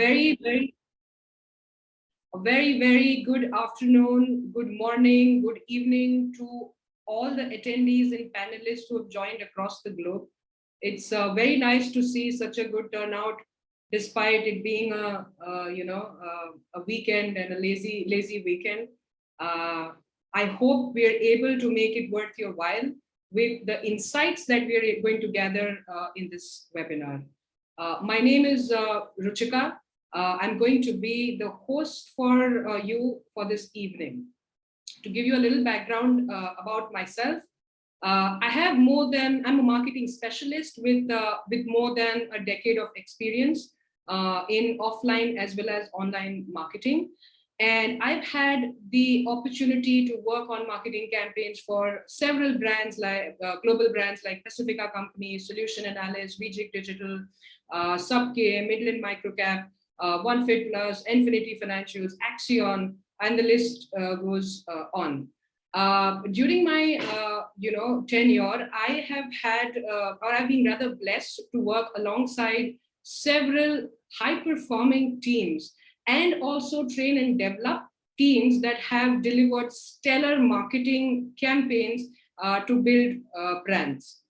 Very, very, a very, very good afternoon, good morning, good evening to all the attendees and panelists who have joined across the globe. It's very nice to see such a good turnout, despite it being a weekend and a lazy weekend. I hope we are able to make it worth your while with the insights that we are going to gather in this webinar. My name is Ruchika. I'm going to be the host for you for this evening. To give you a little background about myself, I'm a marketing specialist with more than a decade of experience in offline as well as online marketing. And I've had the opportunity to work on marketing campaigns for several brands like global brands like Pacifica Companies, Solution Analyst, VJIC Digital, Subk, Midland Microcap, OneFit Plus, Infinity Financials, Axion, and the list goes on. During my tenure, I have had, or I've been rather blessed to work alongside several high-performing teams and also train and develop teams that have delivered stellar marketing campaigns to build brands.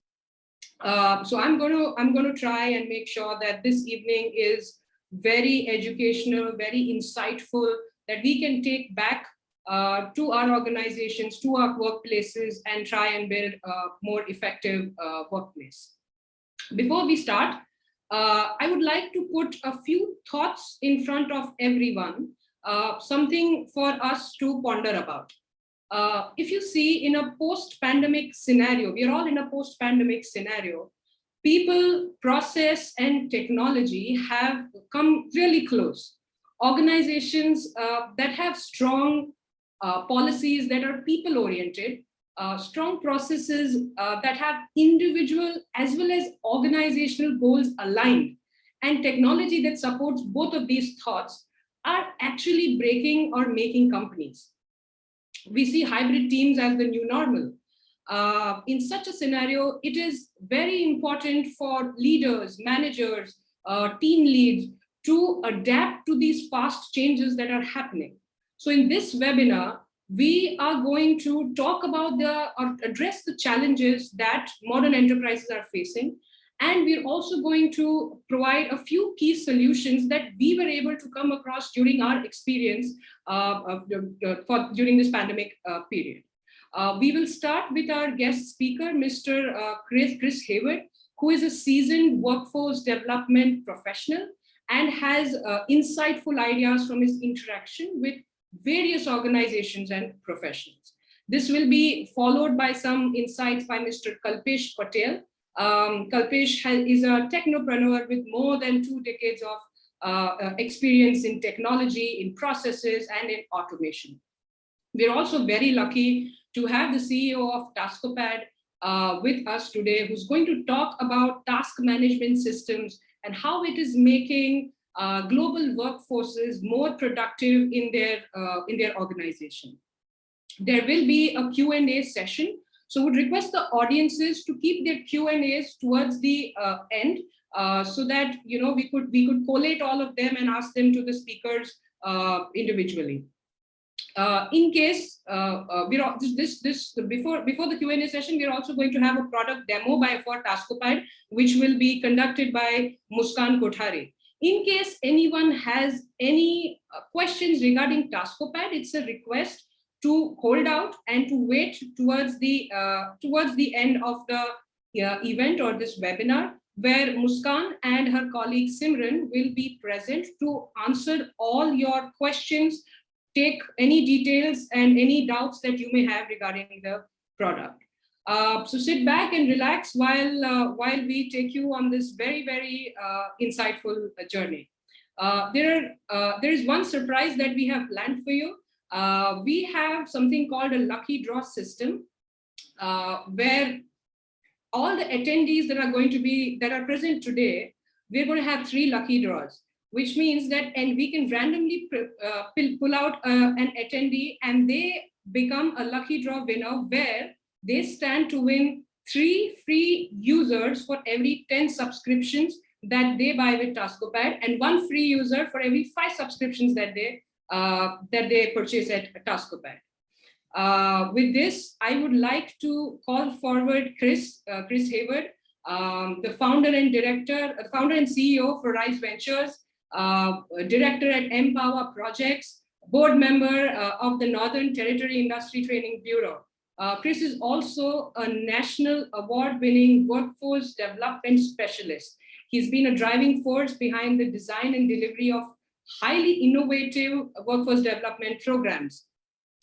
So I'm going to try and make sure that this evening is very educational, very insightful, that we can take back to our organizations, to our workplaces, and try and build a more effective workplace. Before we start, I would like to put a few thoughts in front of everyone, something for us to ponder about. If you see in a post-pandemic scenario, we are all in a post-pandemic scenario, people, process, and technology have come really close. Organizations that have strong policies that are people-oriented, strong processes that have individual as well as organizational goals aligned, and technology that supports both of these thoughts are actually breaking or making companies. We see hybrid teams as the new normal. In such a scenario, it is very important for leaders, managers, team leads to adapt to these fast changes that are happening. So in this webinar, we are going to talk about or address the challenges that modern enterprises are facing. And we're also going to provide a few key solutions that we were able to come across during our experience during this pandemic period. We will start with our guest speaker, Mr. Chris Hayward, who is a seasoned workforce development professional and has insightful ideas from his interaction with various organizations and professions. This will be followed by some insights by Mr. Kalpesh Patel. Kalpesh is a technopreneur with more than 2 decades of experience in technology, in processes, and in automation. We're also very lucky to have the CEO of TaskOPad with us today, who's going to talk about task management systems and how it is making global workforces more productive in their organization. There will be a Q&A session, so would request the audiences to keep their Q&As towards the end, so that we could collate all of them and ask them to the speakers individually. In case before the Q&A session, we're also going to have a product demo for TaskOPad, which will be conducted by Muskan Kothari. In case anyone has any questions regarding TaskOPad, it's a request to hold out and to wait towards the end of the event or this webinar, where Muskan and her colleague Simran will be present to answer all your questions, take any details and any doubts that you may have regarding the product. So sit back and relax while we take you on this very, very insightful journey. There is one surprise that we have planned for you. We have something called a lucky draw system, where all the attendees that are present today, we're going to have 3 lucky draws, which means that, and we can randomly pull out an attendee, and they become a lucky draw winner, where they stand to win 3 free users for every 10 subscriptions that they buy with TaskOPad, and 1 free user for every 5 subscriptions that they purchase at TaskOPad. With this, I would like to call forward Chris Hayward, the founder and CEO for Rise Ventures, director at Empower Projects, board member of the Northern Territory Industry Training Bureau. Chris is also a national award-winning workforce development specialist. He's been a driving force behind the design and delivery of highly innovative workforce development programs.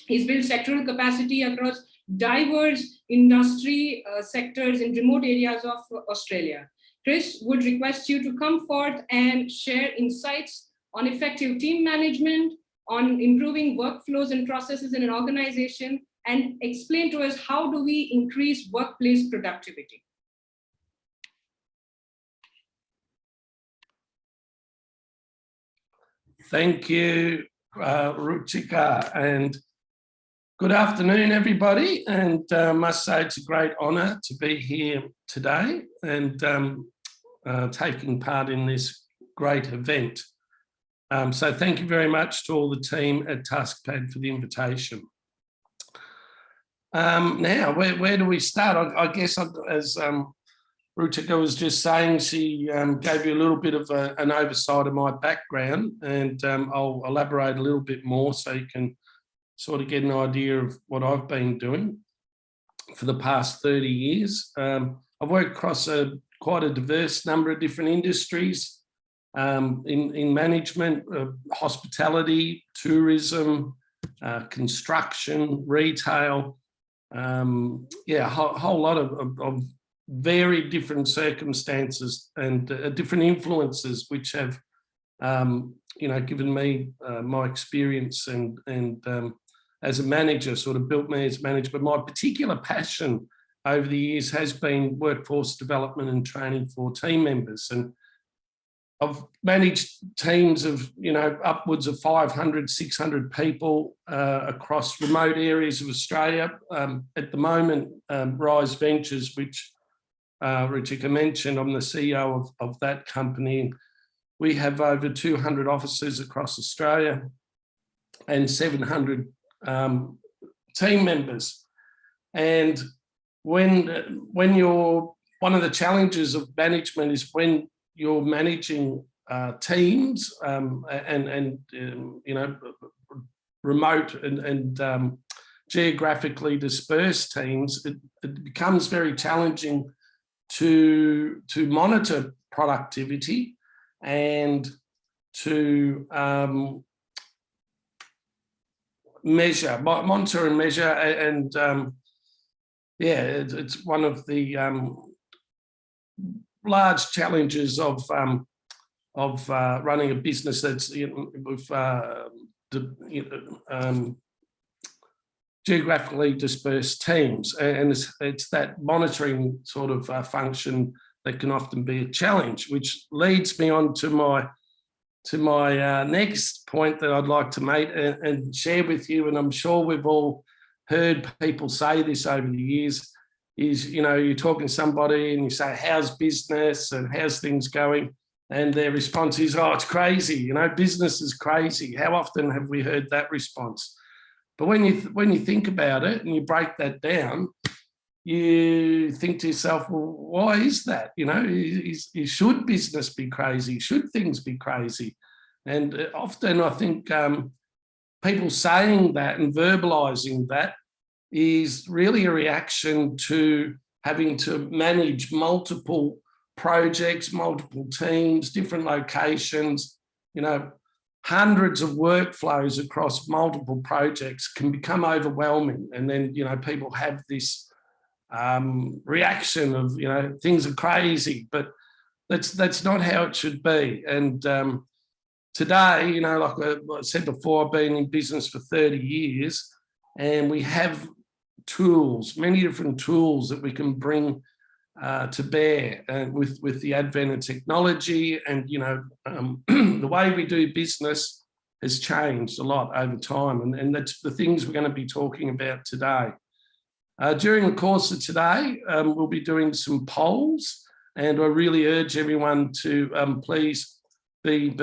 He's built sectoral capacity across diverse industry sectors in remote areas of Australia. Chris would request you to come forth and share insights on effective team management, on improving workflows and processes in an organization, and explain to us how do we increase workplace productivity. Thank you, Ruchika, and good afternoon, everybody. And I must say it's a great honour to be here today and taking part in this great event. So thank you very much to all the team at TaskOPad for the invitation. Now, where do we start? I guess as Ruchika was just saying, she gave you a little bit of an oversight of my background, and I'll elaborate a little bit more so you can sort of get an idea of what I've been doing for the past 30 years. I've worked across quite a diverse number of different industries in management, hospitality, tourism, construction, retail, yeah, a whole lot of very different circumstances and different influences which have, you know, given me my experience and as a manager, sort of built me as a manager. But my particular passion over the years has been workforce development and training for team members. And I've managed teams of, you know, upwards of 500, 600 people across remote areas of Australia. At the moment, Rise Ventures, which Ruchika mentioned, I'm the CEO of that company. We have over 200 offices across Australia and 700 team members. And when you're, one of the challenges of management is when you're managing teams and you know, remote and geographically dispersed teams, it becomes very challenging to monitor productivity and to monitor and measure, and yeah, it's one of the large challenges of running a business that's, you know, with geographically dispersed teams, and it's that monitoring sort of function that can often be a challenge, which leads me on to my next point that I'd like to make and share with you. And I'm sure we've all heard people say this over the years, is, you know, you're talking to somebody and you say, how's business and how's things going? And their response is, oh, it's crazy, you know, business is crazy. How often have we heard that response? But when you think about it and you break that down, you think to yourself, well, why is that? You know, should business be crazy? Should things be crazy? And often I think people saying that and verbalizing that is really a reaction to having to manage multiple projects, multiple teams, different locations, you know, hundreds of workflows across multiple projects can become overwhelming. And then, you know, people have this reaction of, you know, things are crazy, but that's not how it should be. And today, you know, like I said before, I've been in business for 30 years, and we have tools, many different tools that we can bring to bear with the advent of technology. And, you know, the way we do business has changed a lot over time, and that's the things we're going to be talking about today. During the course of today, we'll be doing some polls And I really urge everyone to please be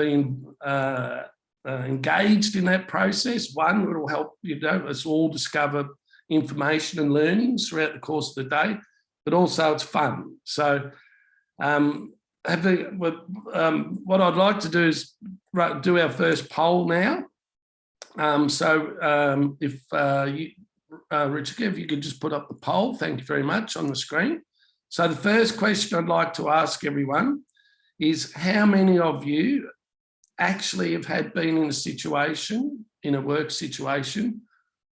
engaged in that process. One, it will help us all discover information and learnings throughout the course of the day, but also it's fun. So what I'd like to do is do our first poll now. If Richard, if you could just put up the poll, thank you very much, on the screen. So the first question I'd like to ask everyone is, how many of you actually have been in a situation, in a work situation,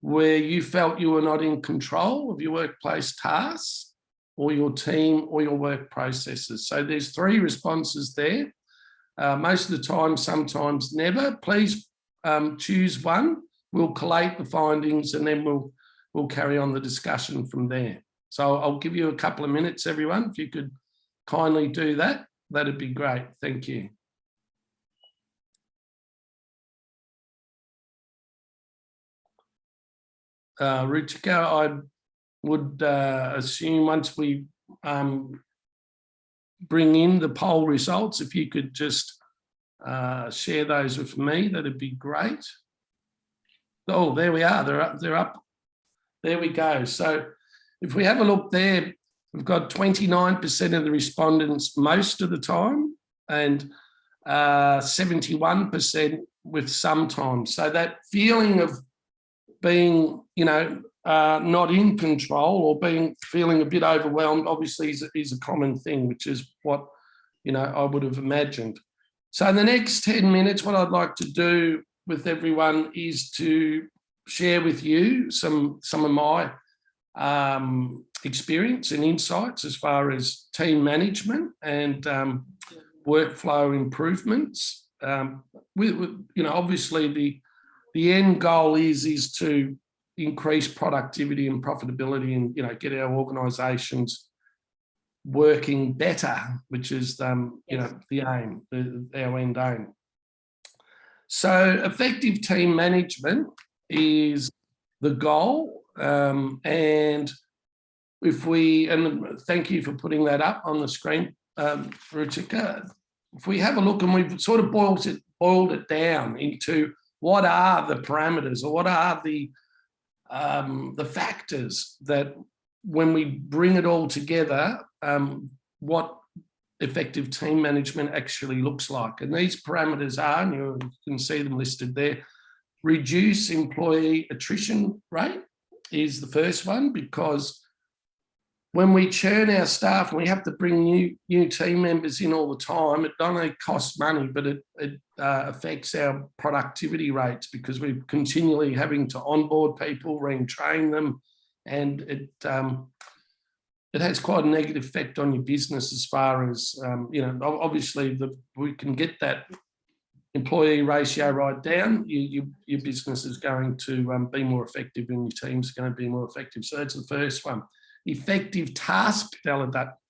where you felt you were not in control of your workplace tasks or your team or your work processes? So there's 3 responses there. Most of the time, sometimes never. Please choose one. We'll collate the findings and then we'll carry on the discussion from there. So I'll give you a couple of minutes, everyone. If you could kindly do that, that'd be great. Thank you. Ruchika, I would assume once we bring in the poll results, if you could just share those with me, that'd be great. Oh, there we are. They're up. There we go. So if we have a look there, we've got 29% of the respondents most of the time and 71% with sometimes. So that feeling of being, not in control or feeling a bit overwhelmed, obviously is a common thing, which is what, I would have imagined. So in the next 10 minutes, what I'd like to do with everyone is to share with you some of my experience and insights as far as team management and workflow improvements. Obviously the end goal is to increase productivity and profitability and, get our organisations working better, which is, the aim, our end aim. So effective team management is the goal. And thank you for putting that up on the screen, Ruchika. If we have a look, and we've sort of boiled it down into what are the parameters or what are the factors that, when we bring it all together, what effective team management actually looks like. And these parameters are, and you can see them listed there, reduce employee attrition rate is the first one, because when we churn our staff and we have to bring new team members in all the time, it not only costs money, but it affects our productivity rates, because we're continually having to onboard people, retrain them, and it has quite a negative effect on your business as far as, obviously we can get that employee ratio right down, your business is going to be more effective and your team's going to be more effective. So that's the first one. Effective task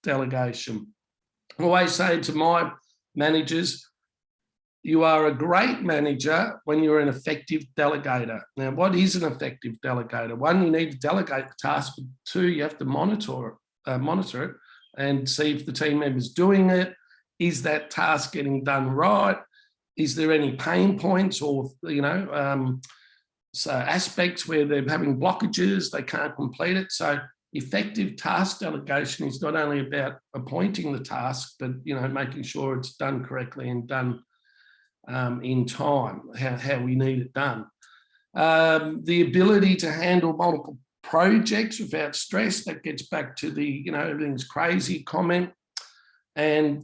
delegation. I always say to my managers, you are a great manager when you're an effective delegator. Now, what is an effective delegator? 1, you need to delegate the task, but 2, you have to monitor it and see if the team member's doing it. Is that task getting done right? Is there any pain points or, so aspects where they're having blockages, they can't complete it? So effective task delegation is not only about appointing the task, but, making sure it's done correctly and done in time, how we need it done. The ability to handle multiple projects without stress, that gets back to the, everything's crazy comment. And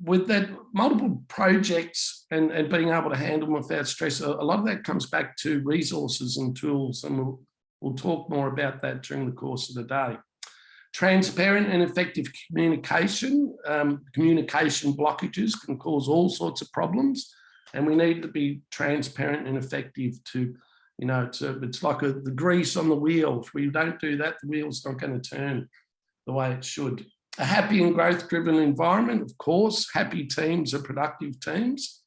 with that multiple projects and being able to handle them without stress, a lot of that comes back to resources and tools, and we'll talk more about that during the course of the day. Transparent and effective communication. Communication blockages can cause all sorts of problems, and we need to be transparent and effective to, it's like the grease on the wheel. If we don't do that, the wheel's not going to turn the way it should. A happy and growth-driven environment, of course. Happy teams are productive teams.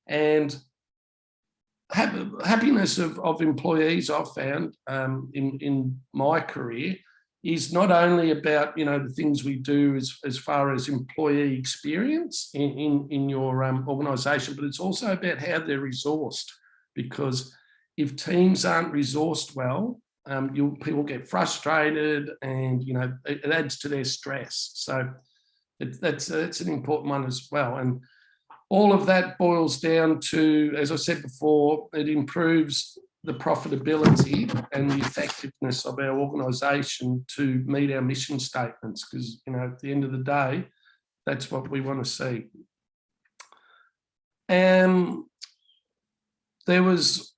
And happiness of employees, I've found in my career, is not only about, the things we do as far as employee experience in your organisation, but it's also about how they're resourced. Because if teams aren't resourced well, people get frustrated, and it adds to their stress. So that's an important one as well. And all of that boils down to, as I said before, it improves the profitability and the effectiveness of our organisation to meet our mission statements, because at the end of the day, that's what we want to see. And there was,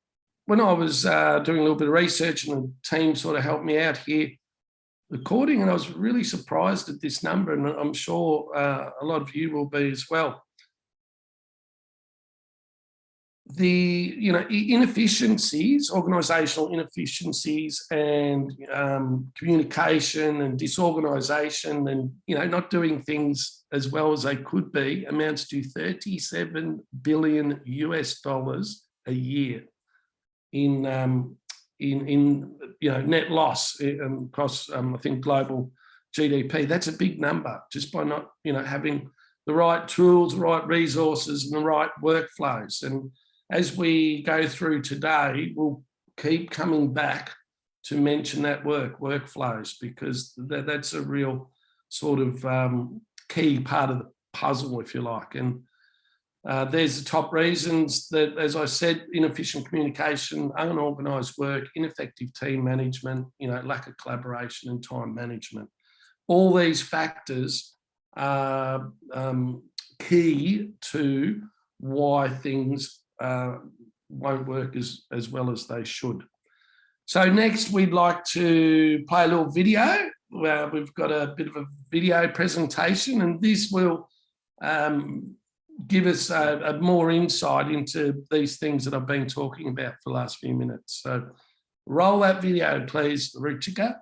when I was doing a little bit of research, and the team sort of helped me out here recording, and I was really surprised at this number, and I'm sure a lot of you will be as well. The inefficiencies, organisational inefficiencies, and communication and disorganisation, and not doing things as well as they could be, amounts to $37 billion a year in net loss across I think global GDP. That's a big number, just by not having the right tools, the right resources, and the right workflows. And as we go through today, we'll keep coming back to mention that workflows, because that's a real sort of key part of the puzzle, if you like. And there's the top reasons that, as I said, inefficient communication, unorganised work, ineffective team management, lack of collaboration and time management. All these factors are key to why things won't work as well as they should. So next, we'd like to play a little video. We've got a bit of a video presentation, and this will give us a more insight into these things that I've been talking about for the last few minutes. So roll that video, please, Ruchika.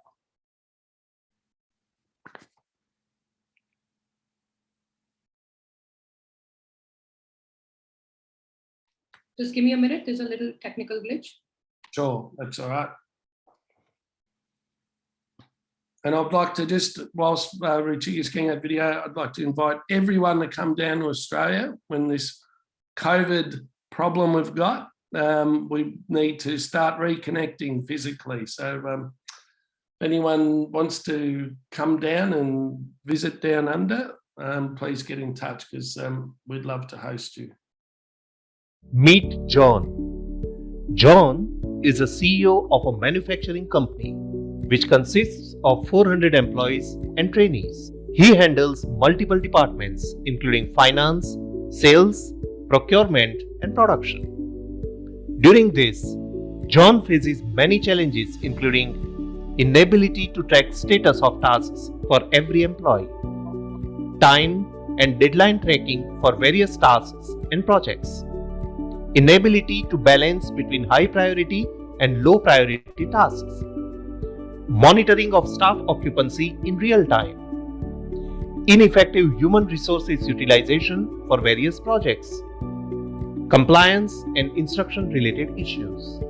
Just give me a minute. There's a little technical glitch. Sure, that's all right. And I'd like to just, whilst Ruchika is getting that video, I'd like to invite everyone to come down to Australia when this COVID problem we've got, we need to start reconnecting physically. So if anyone wants to come down and visit down under, please get in touch, because we'd love to host you. Meet John. John is a CEO of a manufacturing company which consists of 400 employees and trainees. He handles multiple departments including finance, sales, procurement, and production. During this, John faces many challenges, including inability to track status of tasks for every employee, time and deadline tracking for various tasks and projects, inability to balance between high priority and low priority tasks, monitoring of staff occupancy in real time, ineffective human resources utilization for various projects, compliance and instruction related issues.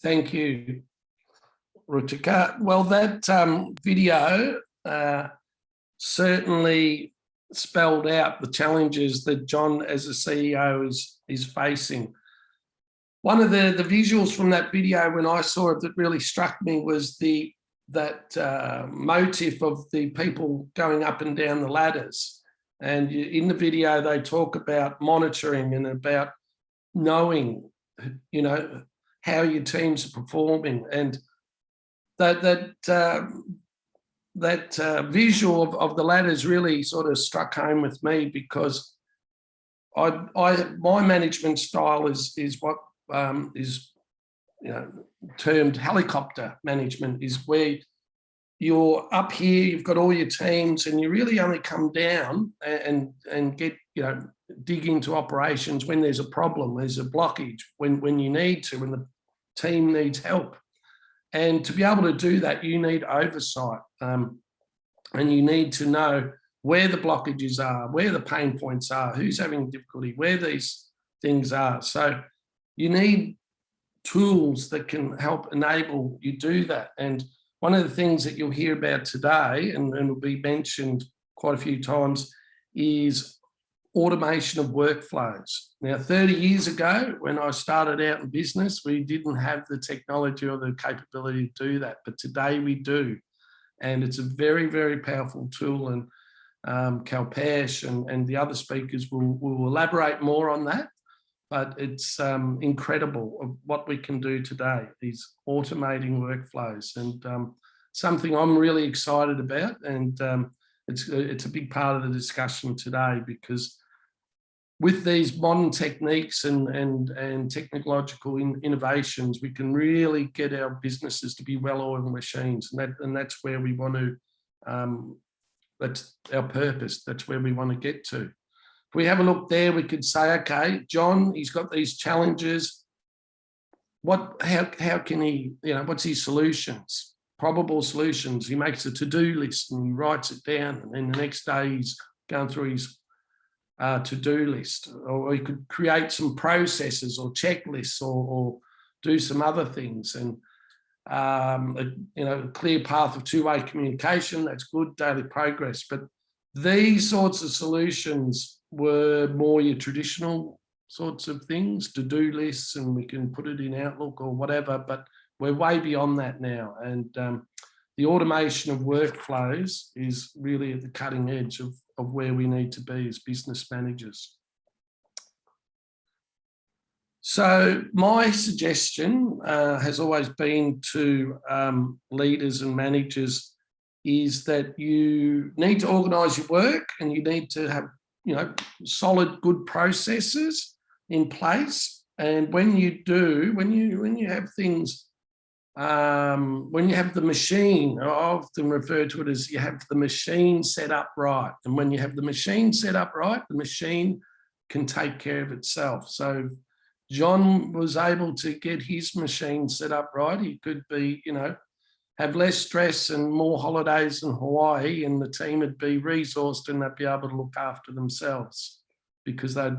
Thank you, Ruchika. Well, that video certainly spelled out the challenges that John as a CEO is facing. One of the visuals from that video when I saw it that really struck me was that motif of the people going up and down the ladders. And in the video, they talk about monitoring and about knowing, how your teams are performing. And that visual of the ladders really sort of struck home with me, because my management style is what is termed helicopter management, is where you're up here, you've got all your teams, and you really only come down and get, dig into operations when there's a problem, there's a blockage, when you need to, when the team needs help. And to be able to do that, you need oversight, and you need to know where the blockages are, where the pain points are, who's having difficulty, where these things are. So you need tools that can help enable you do that. And one of the things that you'll hear about today, and will be mentioned quite a few times, is automation of workflows. Now, 30 years ago, when I started out in business, we didn't have the technology or the capability to do that, but today we do. And it's a very, very powerful tool. And Kalpesh and the other speakers will elaborate more on that. But it's incredible of what we can do today, these automating workflows, and something I'm really excited about. And it's a big part of the discussion today, because with these modern techniques and technological innovations, we can really get our businesses to be well-oiled machines, and that's where we want to. That's our purpose. That's where we want to get to. If we have a look there, we could say, okay, John, he's got these challenges. How can he? What's his solutions? Probable solutions. He makes a to-do list and he writes it down, and then the next day he's going through his to-do list. Or he could create some processes or checklists, or do some other things. And a clear path of two-way communication, that's good, daily progress. But these sorts of solutions were more your traditional sorts of things, to-do lists, and we can put it in Outlook or whatever, but we're way beyond that now. And the automation of workflows is really at the cutting edge of where we need to be as business managers. So my suggestion has always been to leaders and managers is that you need to organise your work, and you need to have solid, good processes in place. And when you do, when you have things, when you have the machine, I often refer to it as you have the machine set up right. And when you have the machine set up right, the machine can take care of itself. So John was able to get his machine set up right. He could be, have less stress and more holidays in Hawaii, and the team would be resourced and they'd be able to look after themselves, because they'd,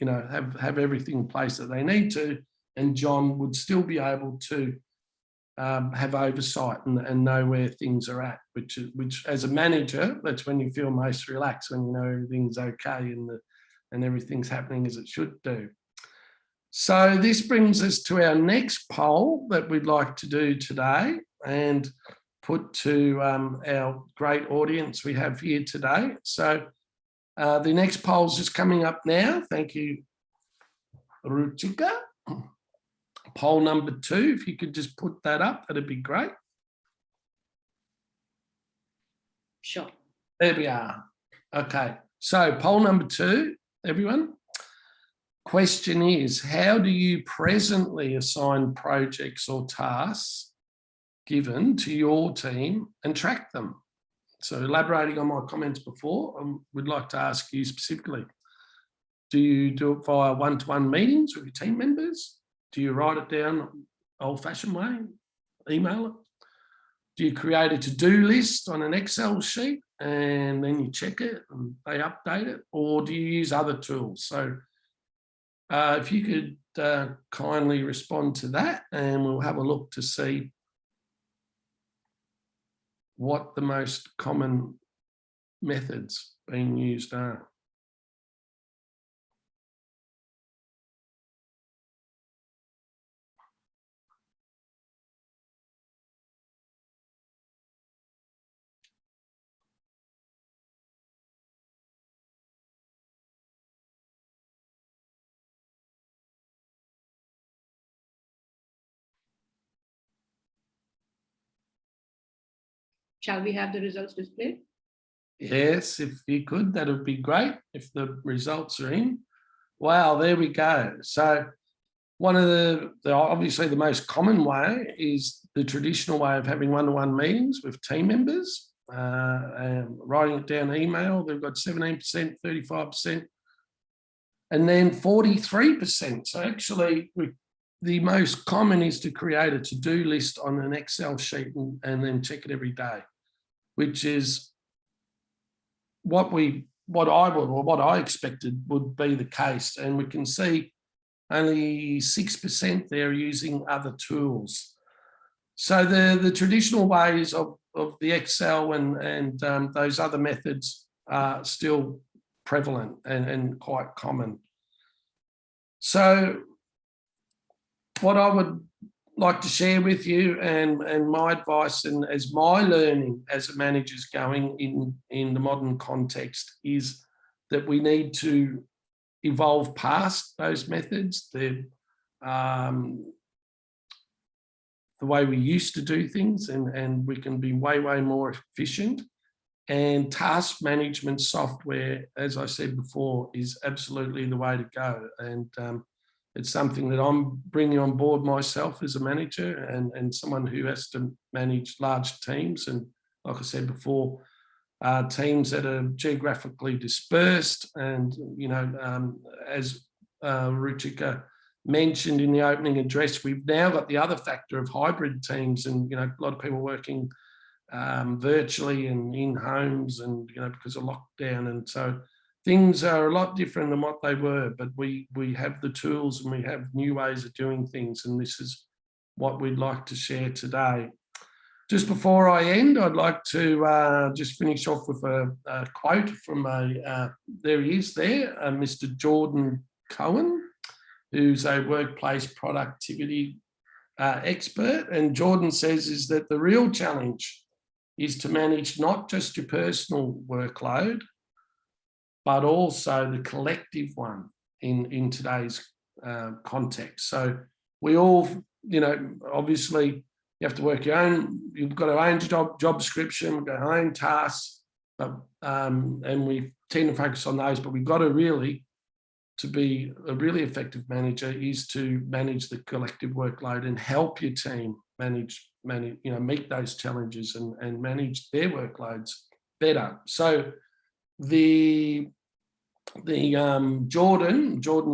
have everything in place that they need to. And John would still be able to have oversight and know where things are at, which as a manager, that's when you feel most relaxed, when you know everything's okay and everything's happening as it should do. So this brings us to our next poll that we'd like to do today and put to our great audience we have here today. So the next poll is just coming up now. Thank you, Ruchika. Poll number 2, if you could just put that up, that'd be great. Sure. There we are. Okay, so poll number 2, everyone. Question is, how do you presently assign projects or tasks given to your team and track them? So elaborating on my comments before, we'd like to ask you specifically, do you do it via one-to-one meetings with your team members? Do you write it down old-fashioned way, email it? Do you create a to-do list on an Excel sheet and then you check it and they update it? Or do you use other tools? So if you could kindly respond to that, and we'll have a look to see what the most common methods being used are. Shall we have the results displayed? Yes, if you could, that would be great if the results are in. Wow, there we go. So one of the obviously the most common way is the traditional way of having one-to-one meetings with team members, and writing it down email. They've got 17%, 35%, and then 43%. So actually, the most common is to create a to-do list on an Excel sheet and then check it every day, which is what I expected would be the case. And we can see only 6% there are using other tools. So the traditional ways of the Excel and those other methods are still prevalent and quite common. So what I would like to share with you and my advice and as my learning as a manager is going in the modern context is that we need to evolve past those methods, the way we used to do things, and we can be way more efficient. And task management software, as I said before, is absolutely the way to go. And it's something that I'm bringing on board myself as a manager and someone who has to manage large teams. And like I said before, teams that are geographically dispersed. And, you know, as Ruchika mentioned in the opening address, we've now got the other factor of hybrid teams and, you know, a lot of people working virtually and in homes and, you know, because of lockdown. And so things are a lot different than what they were, but we have the tools and we have new ways of doing things. And this is what we'd like to share today. Just before I end, I'd like to just finish off with a quote from there he is there, Mr. Jordan Cohen, who's a workplace productivity expert. And Jordan says is that the real challenge is to manage not just your personal workload, but also the collective one in today's context. So we all, you know, obviously you have to work your own, you've got our own job description, we've got our own tasks, but, and we tend to focus on those, but we've got to really, to be a really effective manager is to manage the collective workload and help your team manage, you know, meet those challenges and manage their workloads better. So Jordan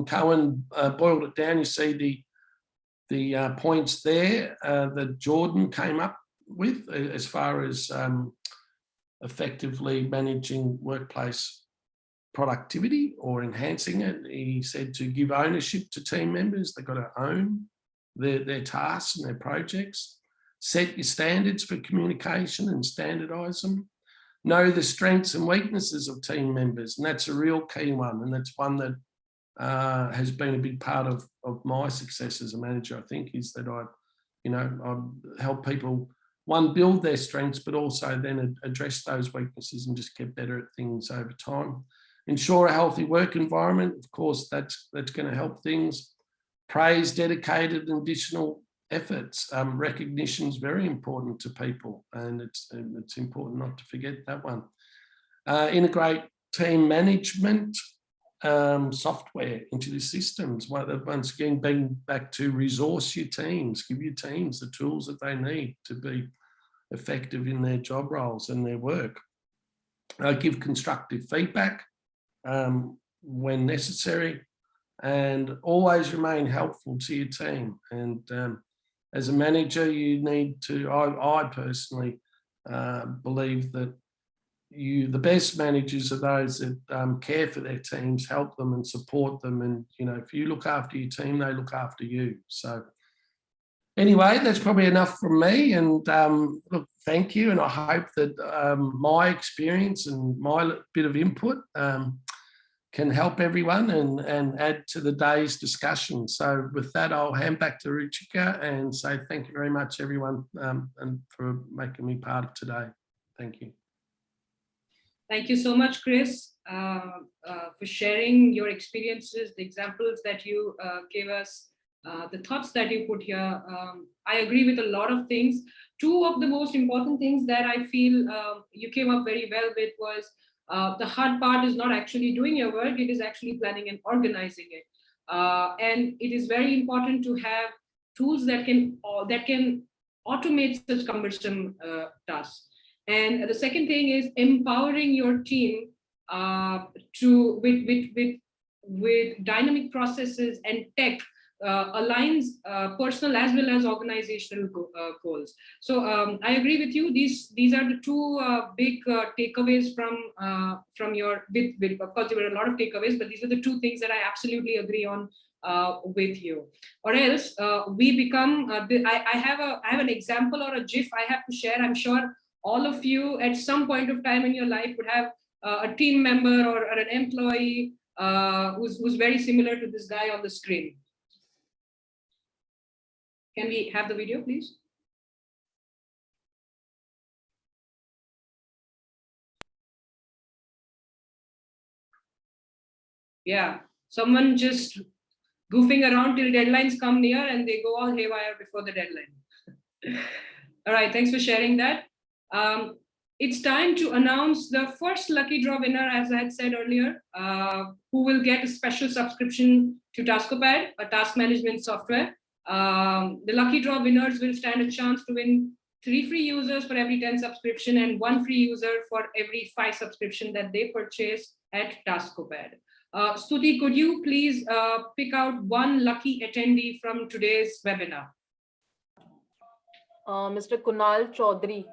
Cohen boiled it down. You see the points there that Jordan came up with as far as effectively managing workplace productivity or enhancing it. He said to give ownership to team members. They've got to own their tasks and their projects. Set your standards for communication and standardise them. Know the strengths and weaknesses of team members, and that's a real key one, and that's one that has been a big part of my success as a manager, I think, is that I help people, one, build their strengths, but also then address those weaknesses and just get better at things over time. Ensure a healthy work environment. Of course, that's going to help things. Praise dedicated and additional efforts. Recognition is very important to people, and it's important not to forget that one. Integrate team management software into the systems. Once again, being back to resource your teams, give your teams the tools that they need to be effective in their job roles and their work. Give constructive feedback when necessary, and always remain helpful to your team. And as a manager, you need to, I personally believe that the best managers are those that care for their teams, help them and support them. And, you know, if you look after your team, they look after you. So anyway, that's probably enough from me. And look, thank you. And I hope that my experience and my bit of input can help everyone and add to the day's discussion. So with that, I'll hand back to Ruchika and say thank you very much, everyone, and for making me part of today. Thank you. Thank you so much, Chris, for sharing your experiences, the examples that you gave us, the thoughts that you put here. I agree with a lot of things. Two of the most important things that I feel you came up very well with was the hard part is not actually doing your work, it is actually planning and organizing it. And it is very important to have tools that can automate such cumbersome tasks. And the second thing is empowering your team with dynamic processes and tech aligns personal as well as organizational goals. So I agree with you. These are the two big takeaways from your, of course there were a lot of takeaways, but these are the two things that I absolutely agree on with you, or else we become. I have an example or a GIF I have to share. I'm sure all of you at some point of time in your life would have a team member or an employee who's very similar to this guy on the screen. Can we have the video, please? Yeah, someone just goofing around till deadlines come near and they go all haywire before the deadline. All right, thanks for sharing that. It's time to announce the first lucky draw winner, as I had said earlier, who will get a special subscription to TaskOPad, a task management software. The lucky draw winners will stand a chance to win 3 free users for every 10 subscription and 1 free user for every 5 subscription that they purchase at TaskOPad. Stuti, could you please pick out one lucky attendee from today's webinar? Mr. Kunal Chaudhary.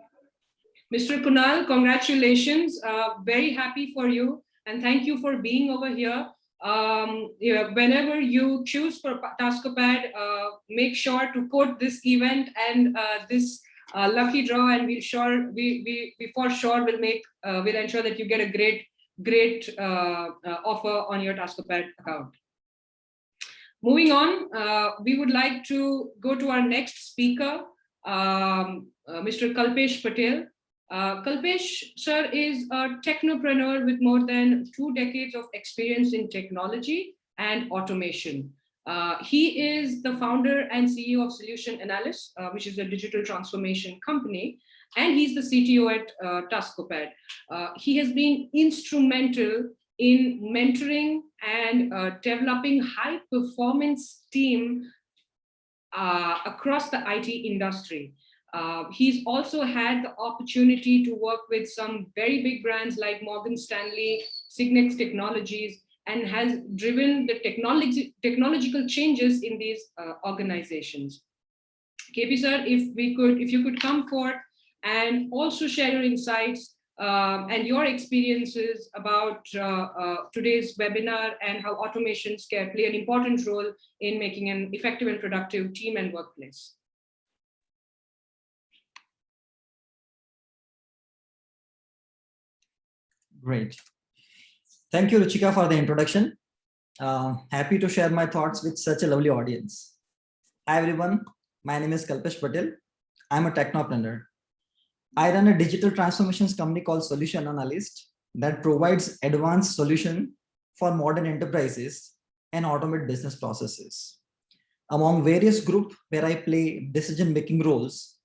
Mr. Kunal, congratulations. Very happy for you. And thank you for being over here. Whenever you choose for TaskOPad, make sure to quote this event and this lucky draw, and we for sure will ensure that you get a great offer on your TaskOPad account. Moving on, we would like to go to our next speaker, Mr. Kalpesh Patel. Kalpesh, sir, is a technopreneur with more than 2 decades of experience in technology and automation. He is the founder and CEO of Solution Analyst, which is a digital transformation company, and he's the CTO at TaskOPad. He has been instrumental in mentoring and developing high-performance team across the IT industry. He's also had the opportunity to work with some very big brands like Morgan Stanley, Signex Technologies, and has driven the technological changes in these organizations. KP sir, if you could come forth and also share your insights and your experiences about today's webinar and how automations can play an important role in making an effective and productive team and workplace. Great. Thank you, Ruchika, for the introduction. Happy to share my thoughts with such a lovely audience. Hi, everyone. My name is Kalpesh Patel. I'm a technopreneur. I run a digital transformations company called Solution Analyst that provides advanced solution for modern enterprises and automate business processes. Among various groups where I play decision-making roles,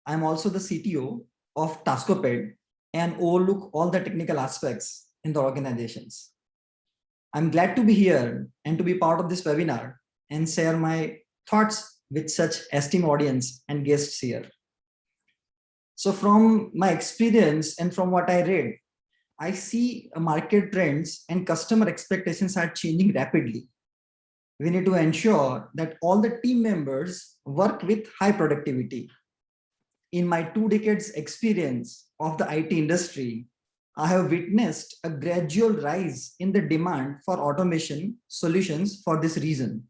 I'm also the CTO of TaskOPad and overlook all the technical aspects in the organizations. I'm glad to be here and to be part of this webinar and share my thoughts with such esteemed audience and guests here. So from my experience and from what I read, I see market trends and customer expectations are changing rapidly. We need to ensure that all the team members work with high productivity. In my 2 decades experience of the IT industry, I have witnessed a gradual rise in the demand for automation solutions for this reason.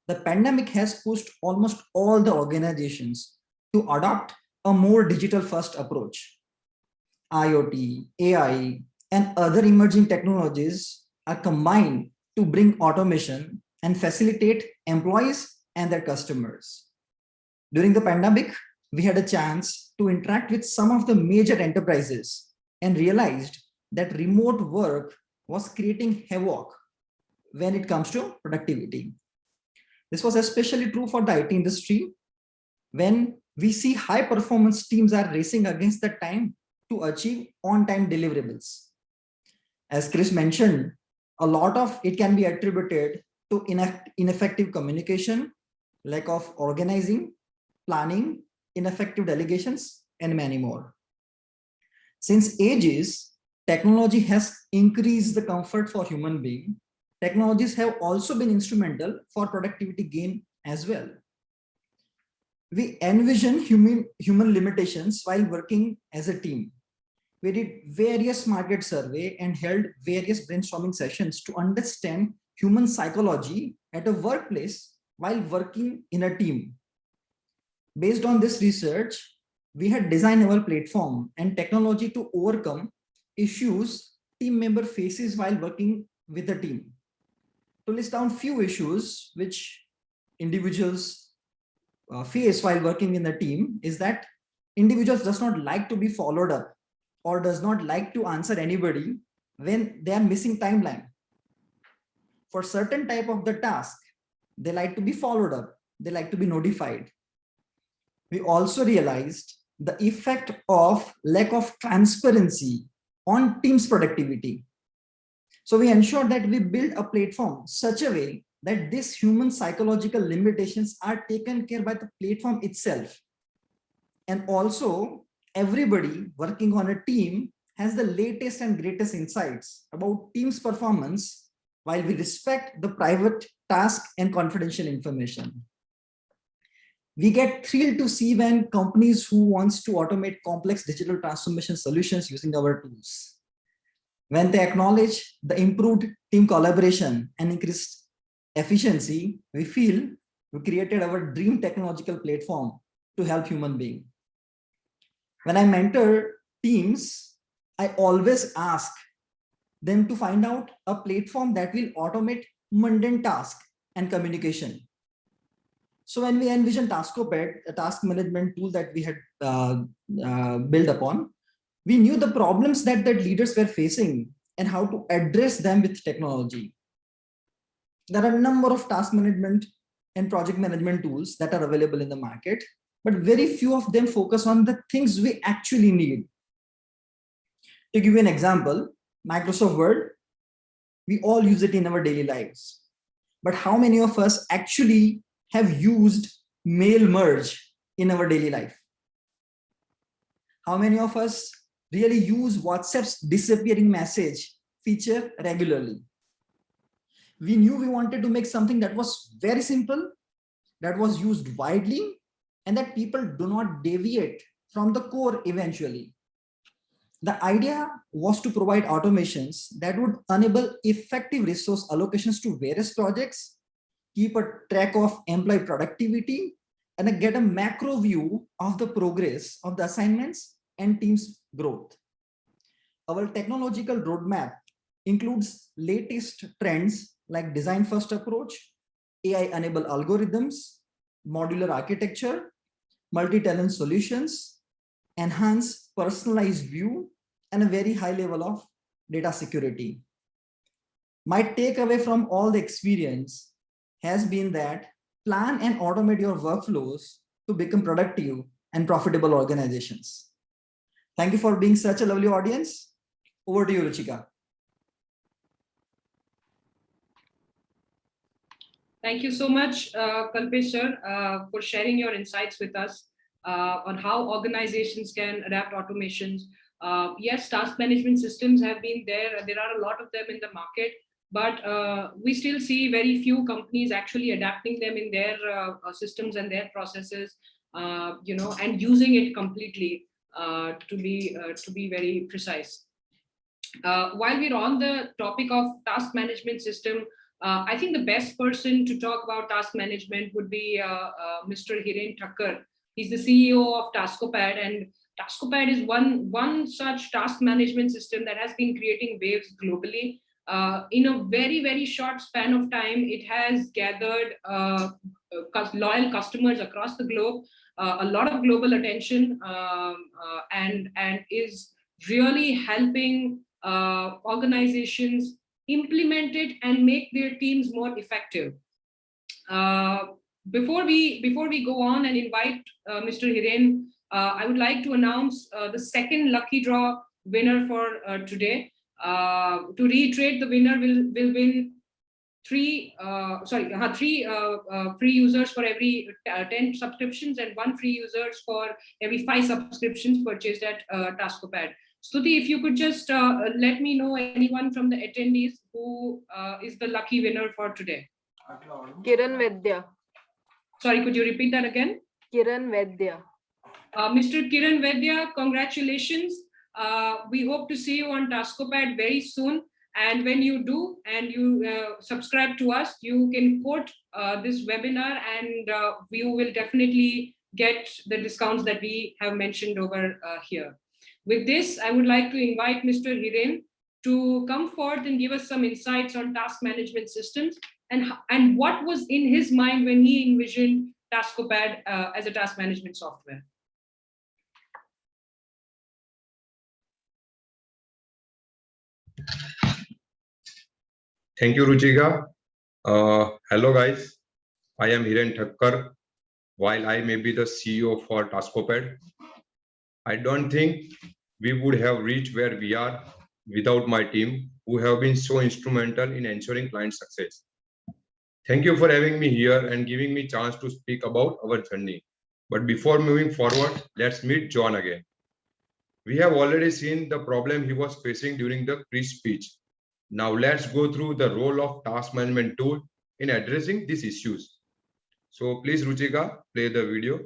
The pandemic has pushed almost all the organizations to adopt a more digital first approach. IoT, AI, and other emerging technologies are combined to bring automation and facilitate employees and their customers. During the pandemic, we had a chance to interact with some of the major enterprises and realized that remote work was creating havoc when it comes to productivity. This was especially true for the IT industry when we see high performance teams are racing against the time to achieve on-time deliverables. As Chris mentioned, a lot of it can be attributed to ineffective communication, lack of organizing, planning, ineffective delegations, and many more. Since ages, technology has increased the comfort for human beings. Technologies have also been instrumental for productivity gain as well. We envision human limitations while working as a team. We did various market survey and held various brainstorming sessions to understand human psychology at a workplace while working in a team. Based on this research, we had designed our platform and technology to overcome issues team member faces while working with a team. To list down few issues which individuals face while working in a team is that individuals does not like to be followed up or does not like to answer anybody when they are missing timeline. For certain type of the task, they like to be followed up, they like to be notified. We also realized the effect of lack of transparency on team's productivity. So we ensured that we build a platform such a way that these human psychological limitations are taken care by the platform itself. And also everybody working on a team has the latest and greatest insights about team's performance while we respect the private task and confidential information. We get thrilled to see when companies who wants to automate complex digital transformation solutions using our tools. When they acknowledge the improved team collaboration and increased efficiency, we feel we created our dream technological platform to help human beings. When I mentor teams, I always ask them to find out a platform that will automate mundane tasks and communication. So when we envisioned TaskOPad, a task management tool that we had built upon, we knew the problems that leaders were facing and how to address them with technology. There are a number of task management and project management tools that are available in the market, but very few of them focus on the things we actually need. To give you an example, Microsoft Word, we all use it in our daily lives. But how many of us actually have used mail merge in our daily life? How many of us really use WhatsApp's disappearing message feature regularly? We knew we wanted to make something that was very simple, that was used widely, and that people do not deviate from the core eventually. The idea was to provide automations that would enable effective resource allocations to various projects, keep a track of employee productivity, and get a macro view of the progress of the assignments and team's growth. Our technological roadmap includes latest trends like design first approach, AI-enabled algorithms, modular architecture, multi-tenant solutions, enhanced personalized view, and a very high level of data security. My takeaway from all the experience has been that plan and automate your workflows to become productive and profitable organizations. Thank you for being such a lovely audience. Over to you, Ruchika. Thank you so much, Kalpesh sir, for sharing your insights with us on how organizations can adapt automations. Yes, task management systems have been there. There are a lot of them in the market, but we still see very few companies actually adapting them in their systems and their processes, and using it completely to be very precise. While we're on the topic of task management system, I think the best person to talk about task management would be Mr. Hiren Thakkar. He's the CEO of TaskOPad, and TaskOPad is one such task management system that has been creating waves globally. In a very, very short span of time, it has gathered loyal customers across the globe, a lot of global attention, and is really helping organizations implement it and make their teams more effective. Before we go on and invite Mr. Hiren, I would like to announce the second lucky draw winner for today. To reiterate, the winner will win three free users for every 10 subscriptions and 1 free users for every 5 subscriptions purchased at TaskOPad. Stuti, if you could just let me know anyone from the attendees who is the lucky winner for today. Kiran Vedya. Sorry, could you repeat that again? Kiran Vedya. Mr. Kiran Vedya, congratulations. We hope to see you on TaskOPad very soon. And when you do and you subscribe to us, you can quote this webinar, and you will definitely get the discounts that we have mentioned over here. With this, I would like to invite Mr. Hiren to come forth and give us some insights on task management systems and what was in his mind when he envisioned TaskOPad as a task management software. Thank you, Ruchika. Hello, guys. I am Hiren Thakkar. While I may be the CEO for TaskOPad, I don't think we would have reached where we are without my team, who have been so instrumental in ensuring client success. Thank you for having me here and giving me a chance to speak about our journey. But before moving forward, let's meet John again. We have already seen the problem he was facing during the pre-speech. Now let's go through the role of task management tool in addressing these issues. So please, Ruchika, play the video.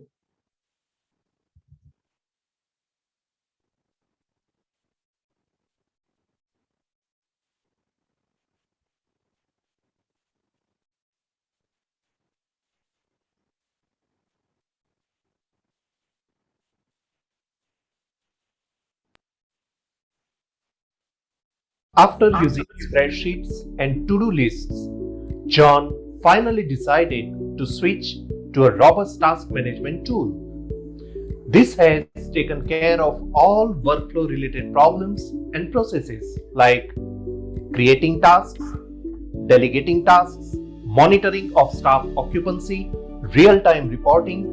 After using spreadsheets and to-do lists, John finally decided to switch to a robust task management tool. This has taken care of all workflow related problems and processes like creating tasks, delegating tasks, monitoring of staff occupancy, real-time reporting,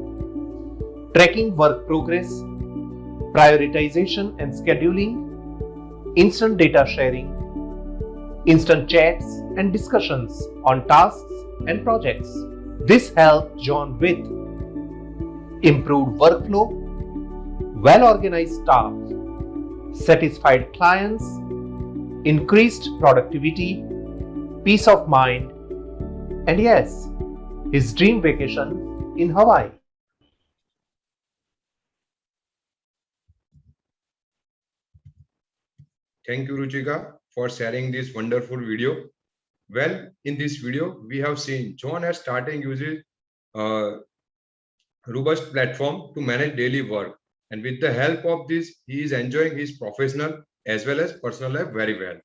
tracking work progress, prioritization and scheduling, instant data sharing, instant chats and discussions on tasks and projects. This helped John with improved workflow, well-organized staff, satisfied clients, increased productivity, peace of mind, and yes, his dream vacation in Hawaii. Thank you, Ruchika, for sharing this wonderful video. Well, in this video, we have seen John has started using a robust platform to manage daily work. And with the help of this, he is enjoying his professional as well as personal life very well.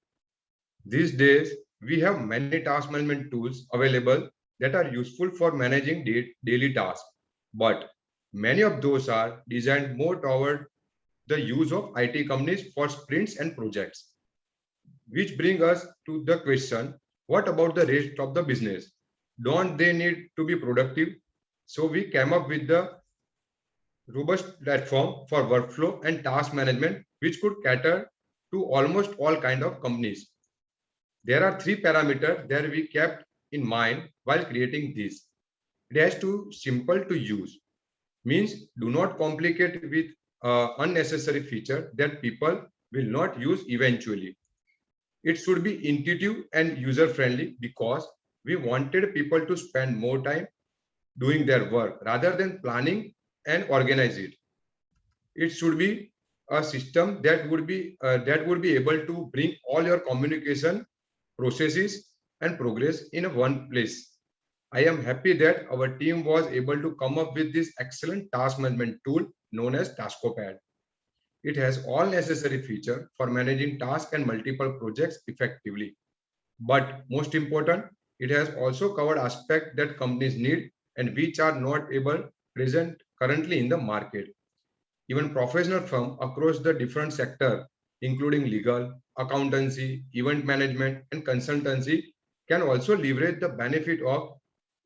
These days, we have many task management tools available that are useful for managing daily tasks. But many of those are designed more toward the use of IT companies for sprints and projects. Which brings us to the question, what about the rest of the business? Don't they need to be productive? So we came up with the robust platform for workflow and task management, which could cater to almost all kinds of companies. There are three parameters that we kept in mind while creating this. It has to simple to use, means do not complicate with unnecessary feature that people will not use eventually. It should be intuitive and user friendly because we wanted people to spend more time doing their work rather than planning and organize it. It should be a system that would be able to bring all your communication processes and progress in one place. I am happy that our team was able to come up with this excellent task management tool known as TaskOPad. It has all necessary features for managing tasks and multiple projects effectively. But most important, it has also covered aspects that companies need and which are not able present currently in the market. Even professional firms across the different sectors, including legal, accountancy, event management, and consultancy, can also leverage the benefit of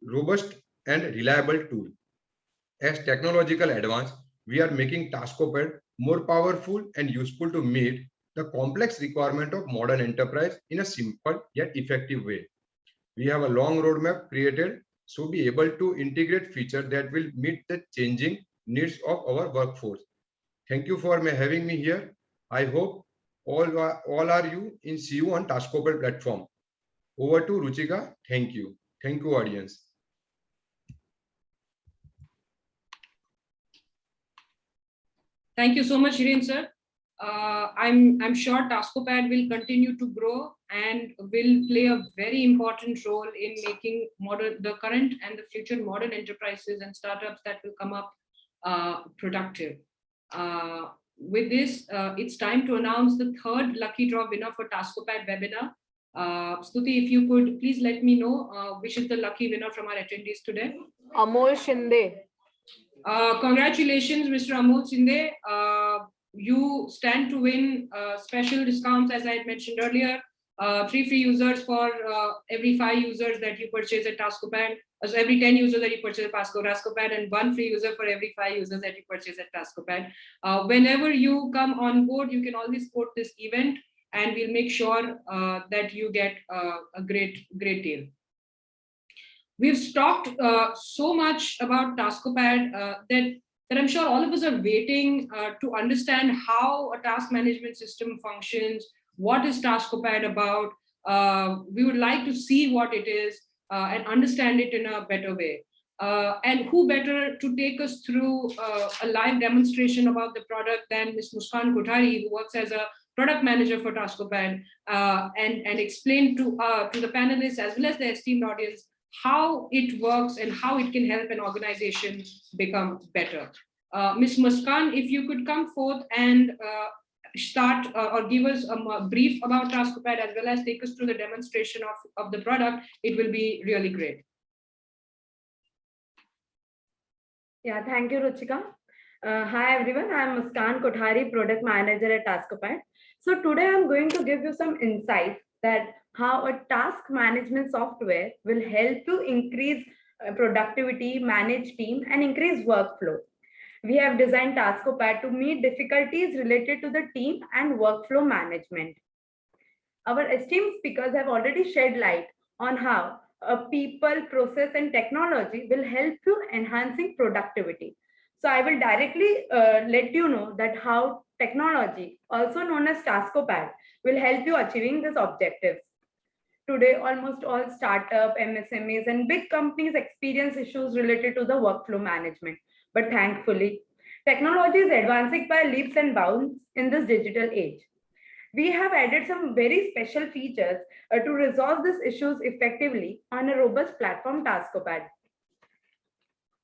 robust and reliable tool. As technological advance, we are making TaskOPad more powerful and useful to meet the complex requirement of modern enterprise in a simple yet effective way. We have a long roadmap created so be able to integrate features that will meet the changing needs of our workforce. Thank you for having me here. I hope all are you in see you on TaskOPad platform. Over to Ruchika. Thank you. Thank you, audience. Thank you so much, Hiren sir. I'm sure TaskOPad will continue to grow and will play a very important role in making the current and the future modern enterprises and startups that will come up productive. With this, it's time to announce the third lucky draw winner for TaskOPad webinar. Stuti, if you could please let me know which is the lucky winner from our attendees today. Amol Shinde. Congratulations, Mr. Amol Shinde. You stand to win special discounts, as I had mentioned earlier. 3 free users for every 5 users that you purchase at TaskOPad. So every 10 users that you purchase at TaskOPad, and 1 free user for every 5 users that you purchase at TaskOPad. Whenever you come on board, you can always quote this event, and we'll make sure that you get a great deal. We've talked so much about TaskOPad that I'm sure all of us are waiting to understand how a task management system functions. What is TaskOPad about? We would like to see what it is and understand it in a better way. And who better to take us through a live demonstration about the product than Ms. Muskan Kothari, who works as a product manager for TaskOPad, and explain to the panelists as well as the esteemed audience how it works and how it can help an organization become better. Ms. Muskan, if you could come forth and start or give us a brief about TaskOPad as well as take us through the demonstration of the product, it will be really great. Yeah, thank you, Ruchika. Hi, everyone. I'm Muskan Kothari, Product Manager at TaskOPad. So today I'm going to give you some insights that how a task management software will help you increase productivity, manage team, and increase workflow. We have designed TaskOPad to meet difficulties related to the team and workflow management. Our esteemed speakers have already shed light on how people, process, and technology will help you enhancing productivity. So I will directly let you know that how technology, also known as TaskOPad, will help you achieving these objectives. Today, almost all startup, MSMEs, and big companies experience issues related to the workflow management. But thankfully, technology is advancing by leaps and bounds in this digital age. We have added some very special features to resolve these issues effectively on a robust platform, TaskOPad.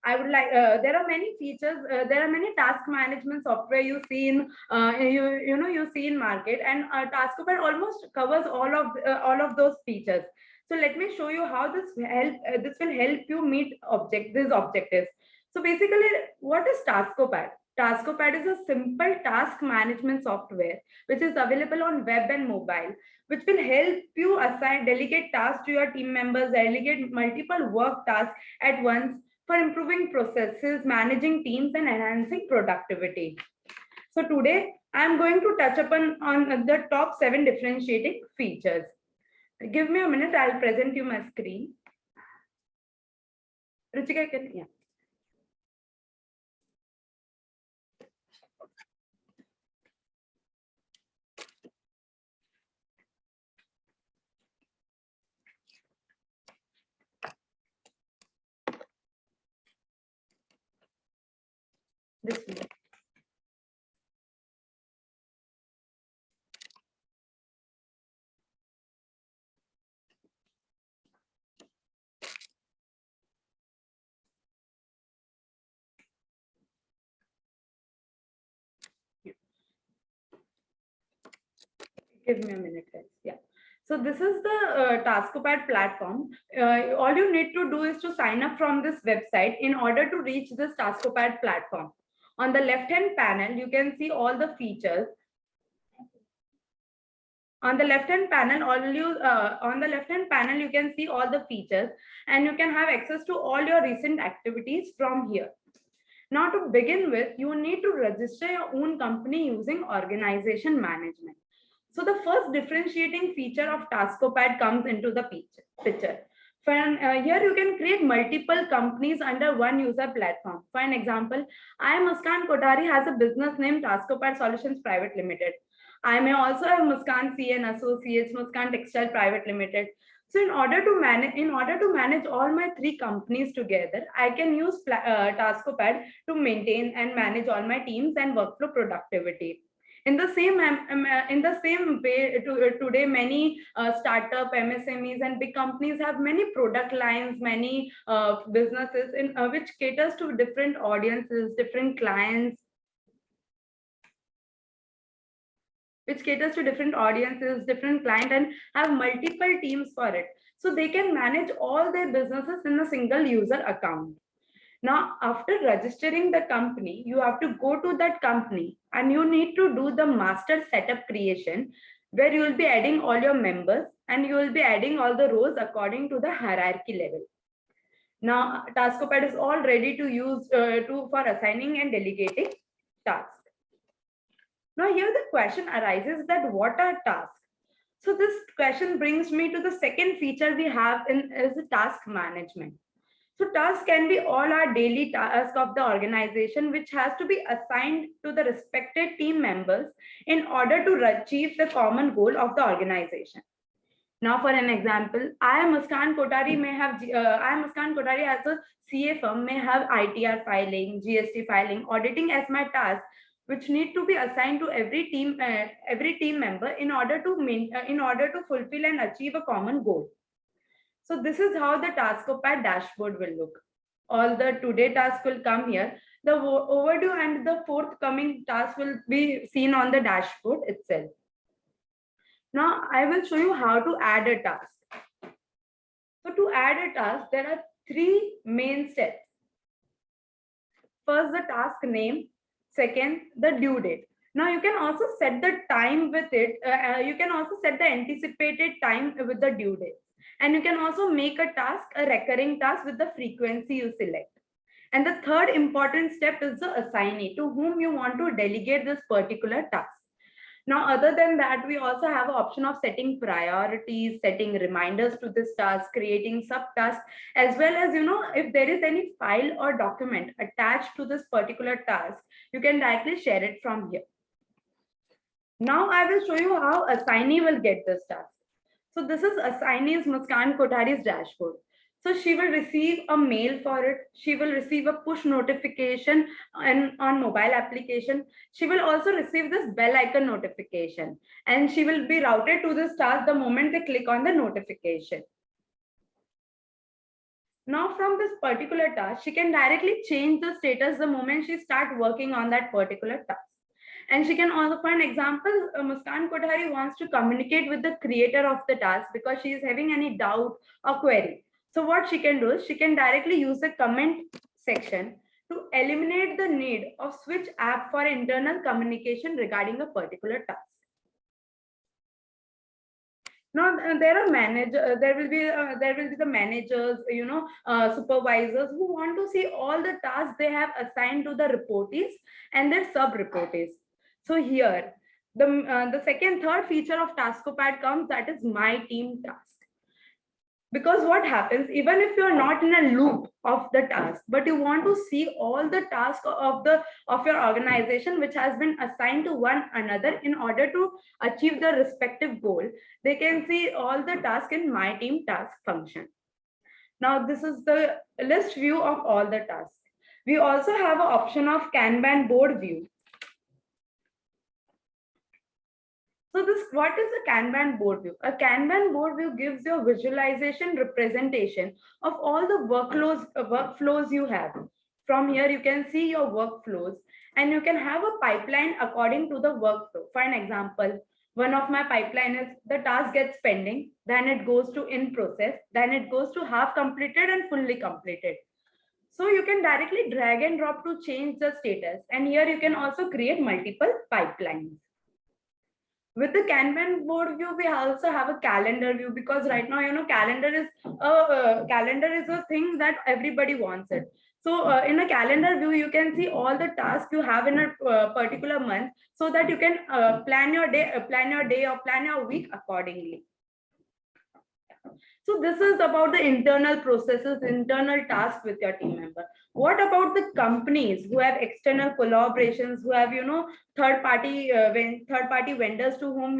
I would like. There are many features. There are many task management software you see in you see in market, and TaskOPad almost covers all of those features. So let me show you how this will help you meet these objectives. So basically, what is TaskOPad? TaskOPad is a simple task management software which is available on web and mobile, which will help you delegate tasks to your team members, delegate multiple work tasks at once for improving processes, managing teams, and enhancing productivity. So today, I'm going to touch upon on the top 7 differentiating features. Give me a minute, I'll present you my screen. Ruchika, yeah. This way. Give me a minute, guys. Yeah. So this is the TaskOPad platform. All you need to do is to sign up from this website in order to reach this TaskOPad platform. On the left-hand panel, you can see all the features. On the left-hand panel, you can see all the features, and you can have access to all your recent activities from here. Now, to begin with, you need to register your own company using organization management. So the first differentiating feature of TaskOPad comes into the picture. Here you can create multiple companies under one user platform. For an example, I, Muskan Kothari, has a business named TaskOPad Solutions Private Limited. I may also have Muskan C and Associates, Muskan Textile Private Limited. So in order to manage all my 3 companies together, I can use TaskOPad to maintain and manage all my teams and workflow productivity. In the same way, today many startup MSMEs and big companies have many product lines, many businesses in which caters to different audiences, different clients, different client, and have multiple teams for it. So they can manage all their businesses in a single user account. Now, after registering the company, you have to go to that company and you need to do the master setup creation, where you will be adding all your members and you will be adding all the roles according to the hierarchy level. Now, TaskOPad is all ready to use for assigning and delegating tasks. Now, here the question arises that what are tasks? So this question brings me to the second feature we have is the task management. So tasks can be all our daily tasks of the organization, which has to be assigned to the respected team members in order to achieve the common goal of the organization. Now, for an example, I am Muskan Kotari as a CA firm may have ITR filing, GST filing, auditing as my task, which need to be assigned to every team member in order to fulfill and achieve a common goal. So this is how the TaskOPad dashboard will look. All the today tasks will come here. The overdue and the forthcoming tasks will be seen on the dashboard itself. Now I will show you how to add a task. So to add a task, there are three main steps. First, the task name. Second, the due date. Now you can also set the time with it. You can also set the anticipated time with the due date. And you can also make a task a recurring task with the frequency you select. And the third important step is the assignee, to whom you want to delegate this particular task. Now, other than that, we also have an option of setting priorities, setting reminders to this task, creating subtasks, as well as, if there is any file or document attached to this particular task, you can directly share it from here. Now I will show you how assignee will get this task. So this is assignee's Muskan Kothari's dashboard. So she will receive a mail for it. She will receive a push notification on mobile application. She will also receive this bell icon notification, and she will be routed to this task the moment they click on the notification. Now from this particular task, she can directly change the status the moment she starts working on that particular task. And she can also, for an example, Muskan Kothari wants to communicate with the creator of the task because she is having any doubt or query. So what she can do is she can directly use the comment section to eliminate the need of switch app for internal communication regarding a particular task. Now there are there will be the managers, supervisors who want to see all the tasks they have assigned to the reportees and their sub-reportees. So here, the third feature of TaskOPad comes, that is my team task. Because what happens, even if you're not in a loop of the task, but you want to see all the tasks of your organization which has been assigned to one another in order to achieve the respective goal, they can see all the tasks in my team task function. Now this is the list view of all the tasks. We also have an option of Kanban Boardview. So what is a Kanban Boardview? A Kanban Boardview gives you a visualization representation of all the workflows you have. From here, you can see your workflows and you can have a pipeline according to the workflow. For an example, one of my pipeline is the task gets pending, then it goes to in process, then it goes to half completed and fully completed. So you can directly drag and drop to change the status. And here you can also create multiple pipelines. With the Kanban board view, we also have a calendar view, because right now, calendar is a thing that everybody wants it. So in a calendar view, you can see all the tasks you have in a particular month, so that you can plan your day or plan your week accordingly. So this is about the internal processes, internal tasks with your team member. What about the companies who have external collaborations, who have third-party vendors to whom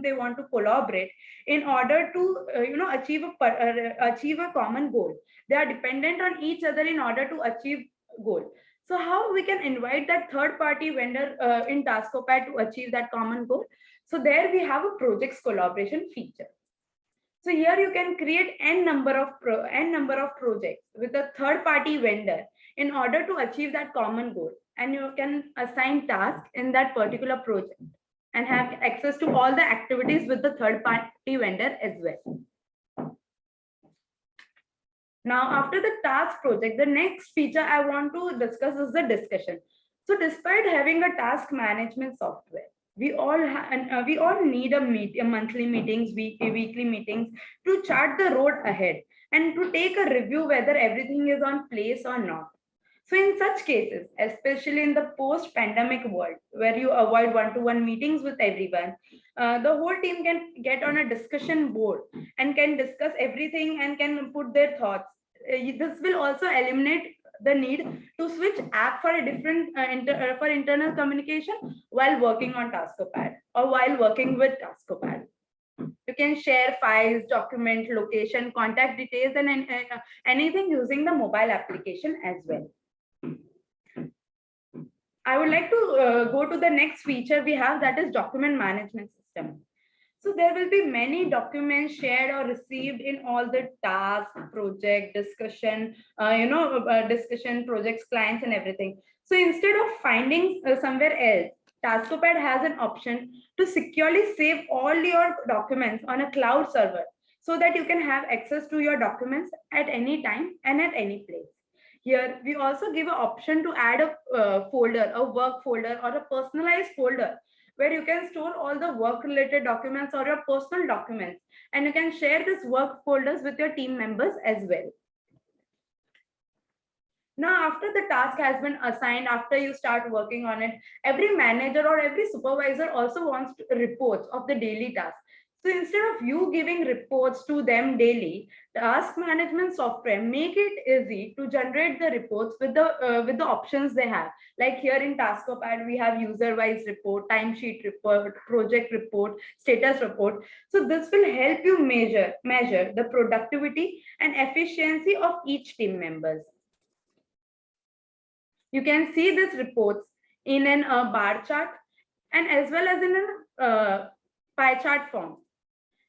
they want to collaborate in order to achieve a common goal? They are dependent on each other in order to achieve goal. So how we can invite that third party vendor in TaskOPad to achieve that common goal? So there we have a projects collaboration feature. So here you can create n number of projects with a third party vendor in order to achieve that common goal, and you can assign tasks in that particular project and have access to all the activities with the third party vendor as well. Now, after the task project, the next feature I want to discuss is the discussion. So despite having a task management software, we all need a monthly meetings, weekly meetings to chart the road ahead and to take a review whether everything is on place or not. So in such cases, especially in the post-pandemic world, where you avoid one-to-one meetings with everyone, the whole team can get on a discussion board and can discuss everything and can put their thoughts. This will also eliminate the need to switch app for a different for internal communication while working on TaskOPad or while working with TaskOPad. You can share files, document, location, contact details, and anything using the mobile application as well. I would like to go to the next feature we have, that is document management system. So there will be many documents shared or received in all the task, project, discussion, discussion, projects, clients, and everything. So instead of finding somewhere else, TaskOPad has an option to securely save all your documents on a cloud server so that you can have access to your documents at any time and at any place. Here, we also give an option to add a folder, a work folder, or a personalized folder where you can store all the work related documents or your personal documents, and you can share these work folders with your team members as well. Now, after the task has been assigned, after you start working on it, every manager or every supervisor also wants reports of the daily task. So instead of you giving reports to them daily, task management software make it easy to generate the reports with the options they have. Like here in TaskOPad, we have user-wise report, timesheet report, project report, status report. So this will help you measure the productivity and efficiency of each team members. You can see these reports in an bar chart and as well as in a pie chart form.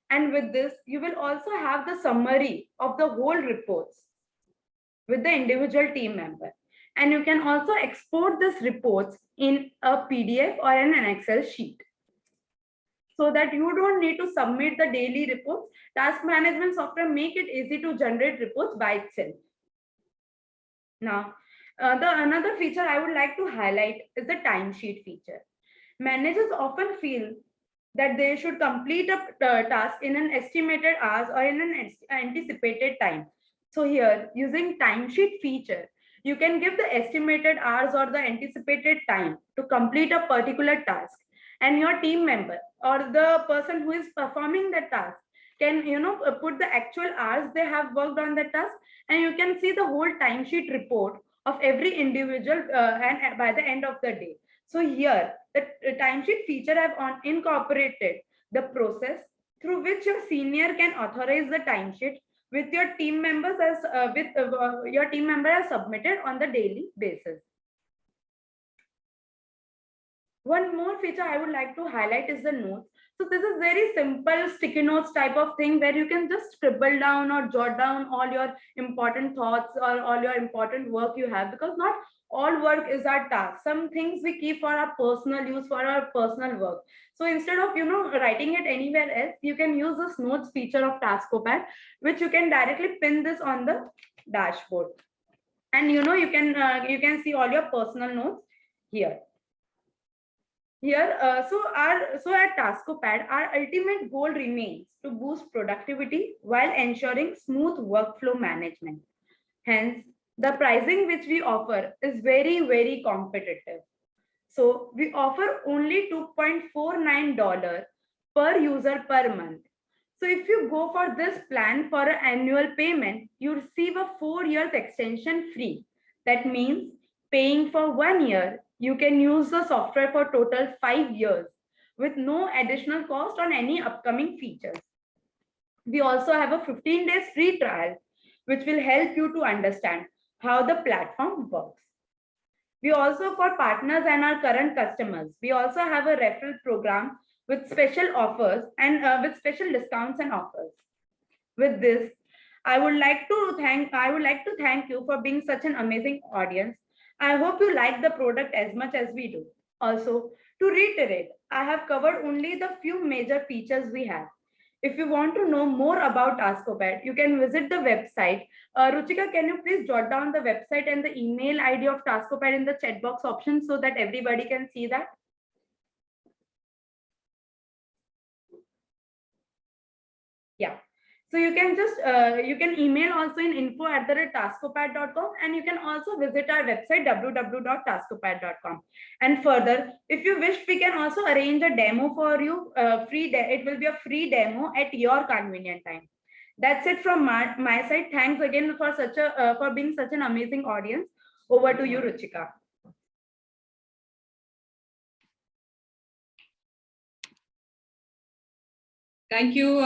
And with this, you will also have the summary of the whole reports with the individual team member. And you can also export these reports in a PDF or in an Excel sheet, so that you don't need to submit the daily reports. Task management software make it easy to generate reports by itself. Now, another feature I would like to highlight is the timesheet feature. Managers often feel that they should complete a task in an estimated hours or in an anticipated time. So here, using timesheet feature, you can give the estimated hours or the anticipated time to complete a particular task, and your team member or the person who is performing the task can put the actual hours they have worked on the task, and you can see the whole timesheet report of every individual and by the end of the day. So here, the timesheet feature have incorporated the process through which your senior can authorize the timesheet with your team members as your team member as submitted on the daily basis. One more feature I would like to highlight is the notes. So this is very simple sticky notes type of thing where you can just scribble down or jot down all your important thoughts or all your important work you have, because not all work is our task. Some things we keep for our personal use, for our personal work. So instead of writing it anywhere else, you can use this notes feature of TaskOPad, which you can directly pin this on the dashboard, and you can see all your personal notes here. Here, so at TaskOPad, our ultimate goal remains to boost productivity while ensuring smooth workflow management. Hence, the pricing which we offer is very, very competitive. So we offer only $2.49 per user per month. So if you go for this plan for an annual payment, you receive a 4 years extension free. That means paying for 1 year, you can use the software for total 5 years with no additional cost on any upcoming features. We also have a 15 days free trial, which will help you to understand how the platform works. We also, for partners and our current customers, we also have a referral program with special offers and with special discounts and offers. With this, I would like to thank you for being such an amazing audience. I hope you like the product as much as we do. Also, to reiterate, I have covered only the few major features we have. If you want to know more about TaskOPad, you can visit the website. Ruchika, can you please jot down the website and the email ID of TaskOPad in the chat box option so that everybody can see that? Yeah. So you can just you can email also in info@taskopad.com, and you can also visit our website www.taskopad.com. And further, if you wish, we can also arrange a demo for you. It will be a free demo at your convenient time. That's it from my side. Thanks again for for being such an amazing audience. Over to you, Ruchika. Thank you,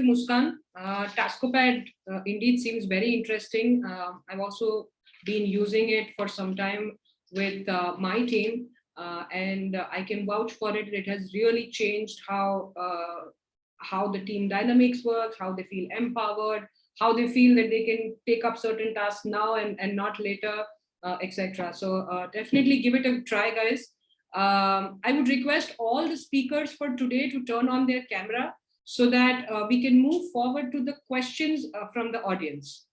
Muskan. TaskOPad indeed seems very interesting. I've also been using it for some time with my team, and I can vouch for it. It has really changed how the team dynamics work, how they feel empowered, how they feel that they can take up certain tasks now and not later, etc. So definitely give it a try, guys. I would request all the speakers for today to turn on their camera so that we can move forward to the questions from the audience.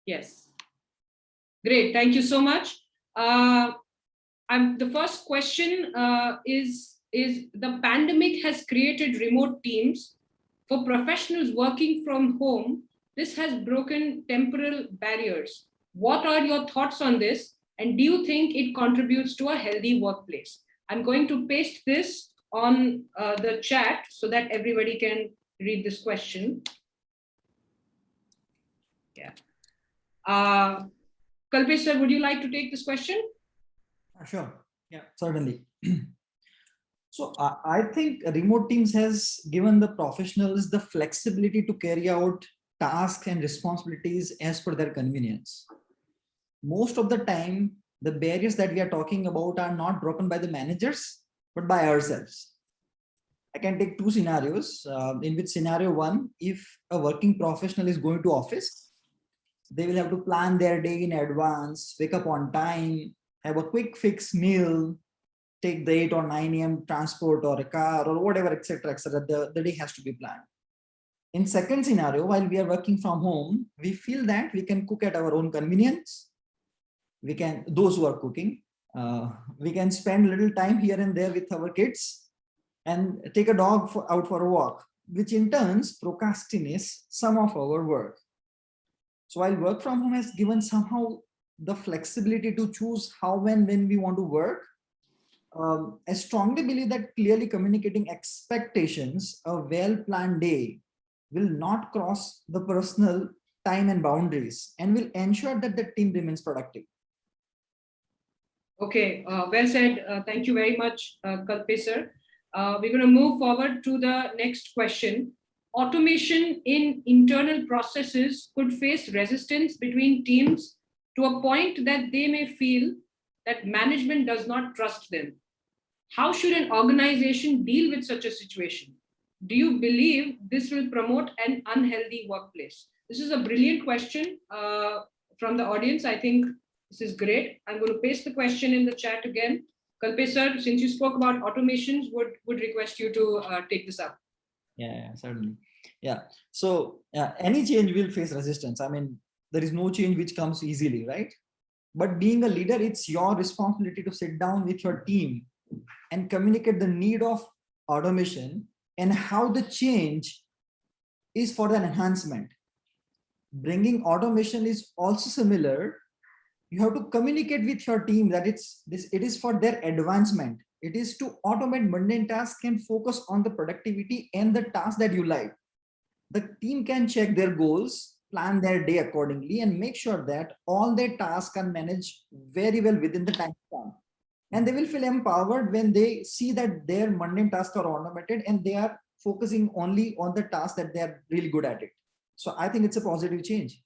Yes. Great. Thank you so much. The first question is the pandemic has created remote teams for professionals working from home. This has broken temporal barriers. What are your thoughts on this? And do you think it contributes to a healthy workplace? I'm going to paste this on the chat so that everybody can read this question. Yeah. Kalpesh sir, would you like to take this question? Sure. Yeah, certainly. So I think remote teams has given the professionals the flexibility to carry out tasks and responsibilities as per their convenience. Most of the time, the barriers that we are talking about are not broken by the managers, but by ourselves. I can take two scenarios. In which scenario one, if a working professional is going to office, they will have to plan their day in advance, wake up on time, have a quick fix meal, take the 8 or 9 a.m. transport or a car or whatever, etc., etc. The day has to be planned. In second scenario, while we are working from home, we feel that we can cook at our own convenience. We can, those who are cooking, we can spend little time here and there with our kids and take a dog out for a walk, which in turns procrastinates some of our work. So while work from home has given somehow the flexibility to choose how and when we want to work, I strongly believe that clearly communicating expectations, a well-planned day will not cross the personal time and boundaries and will ensure that the team remains productive. Okay, well said. Thank you very much, Kalpesh sir. We're going to move forward to the next question. Automation in internal processes could face resistance between teams to a point that they may feel that management does not trust them. How should an organization deal with such a situation? Do you believe this will promote an unhealthy workplace? This is a brilliant question from the audience. I think this is great. I'm going to paste the question in the chat again. Kalpesh sir, since you spoke about automations, would request you to take this up. Yeah, certainly. Yeah. So any change will face resistance. I mean, there is no change which comes easily, right? But being a leader, it's your responsibility to sit down with your team and communicate the need of automation and how the change is for the enhancement. Bringing automation is also similar. You have to communicate with your team that it is for their advancement. It is to automate mundane tasks and focus on the productivity and the tasks that you like. The team can check their goals, plan their day accordingly, and make sure that all their tasks are managed very well within the time span. And they will feel empowered when they see that their mundane tasks are automated and they are focusing only on the tasks that they are really good at it. So I think it's a positive change.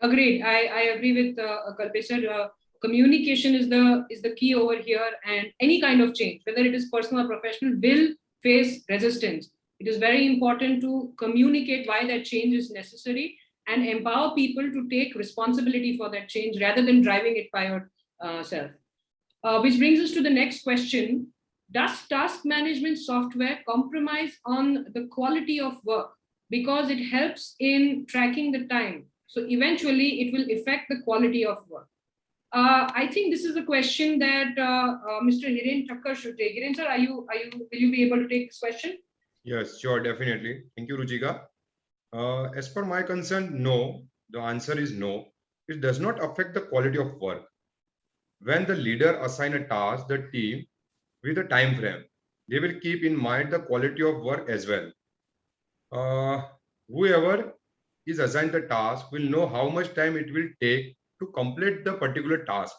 Agreed. I agree with Kalpesh sir. Communication is the key over here, and any kind of change, whether it is personal or professional, will face resistance. It is very important to communicate why that change is necessary and empower people to take responsibility for that change rather than driving it by yourself. Which brings us to the next question. Does task management software compromise on the quality of work because it helps in tracking the time? So eventually it will affect the quality of work. I think this is a question that Mr. Hiren Thakkar should take. Hiren sir, will you be able to take this question? Yes, sure, definitely. Thank you, Ruchika. As per my concern, no. The answer is no. It does not affect the quality of work. When the leader assign a task, the team with a time frame, they will keep in mind the quality of work as well. Whoever is assigned the task will know how much time it will take to complete the particular task.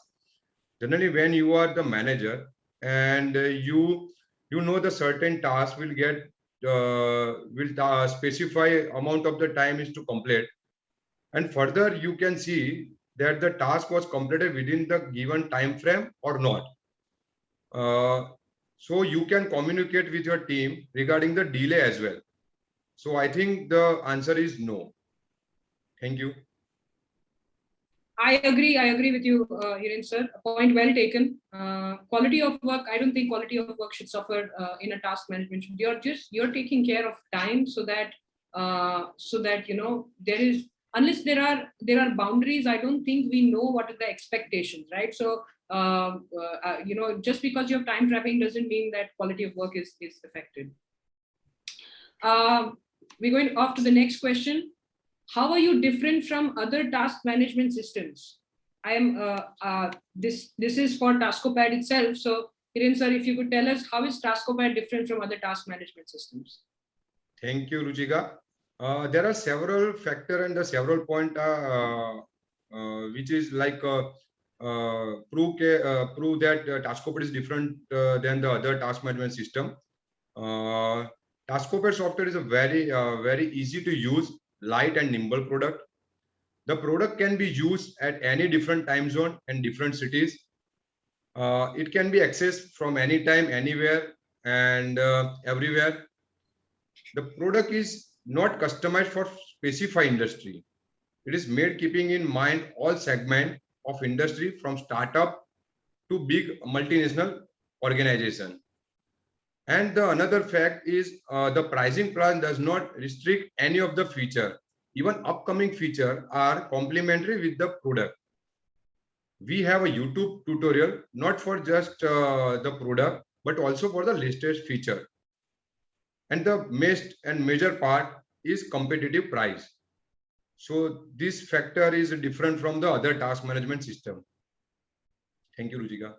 Generally, when you are the manager and you know the certain task will get specify amount of the time is to complete, and further you can see that the task was completed within the given time frame or not. So you can communicate with your team regarding the delay as well. So I think the answer is no. Thank you. I agree with you, Hiren sir. Point well taken. Quality of work, I don't think quality of work should suffer in a task management. You're taking care of time so that there is, unless there are boundaries, I don't think we know what are the expectations, right? So just because you have time trapping doesn't mean that quality of work is affected. We're going off to the next question. How are you different from other task management systems? I am this is for TaskOPad itself. So Hiren sir, if you could tell us, how is TaskOPad different from other task management systems? Thank you, Ruchika. There are several factors and the several point which is like prove that TaskOPad is different than the other task management system. TaskOPad software is a very easy to use, light and nimble product. The product can be used at any different time zone and different cities. It can be accessed from anytime, anywhere, and everywhere. The product is not customized for specified industry. It is made keeping in mind all segments of industry from startup to big multinational organization. And the another fact is the pricing plan does not restrict any of the feature. Even upcoming features are complementary with the product. We have a YouTube tutorial, not for just the product, but also for the latest feature. And the major part is competitive price. So this factor is different from the other task management system. Thank you, Ruchika.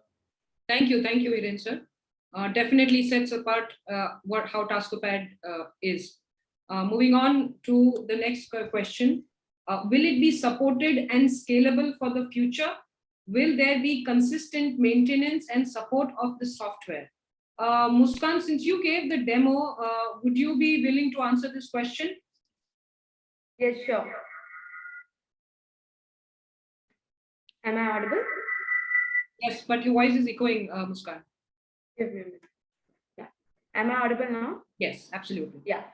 Thank you, Hiren sir. Definitely sets apart how TaskOPad is. Moving on to the next question. Will it be supported and scalable for the future? Will there be consistent maintenance and support of the software? Muskan, since you gave the demo, would you be willing to answer this question? Yes, sure. Am I audible? Yes, but your voice is echoing, Muskan. Give me a minute. Yeah. Am I audible now? Yes, absolutely. Yeah.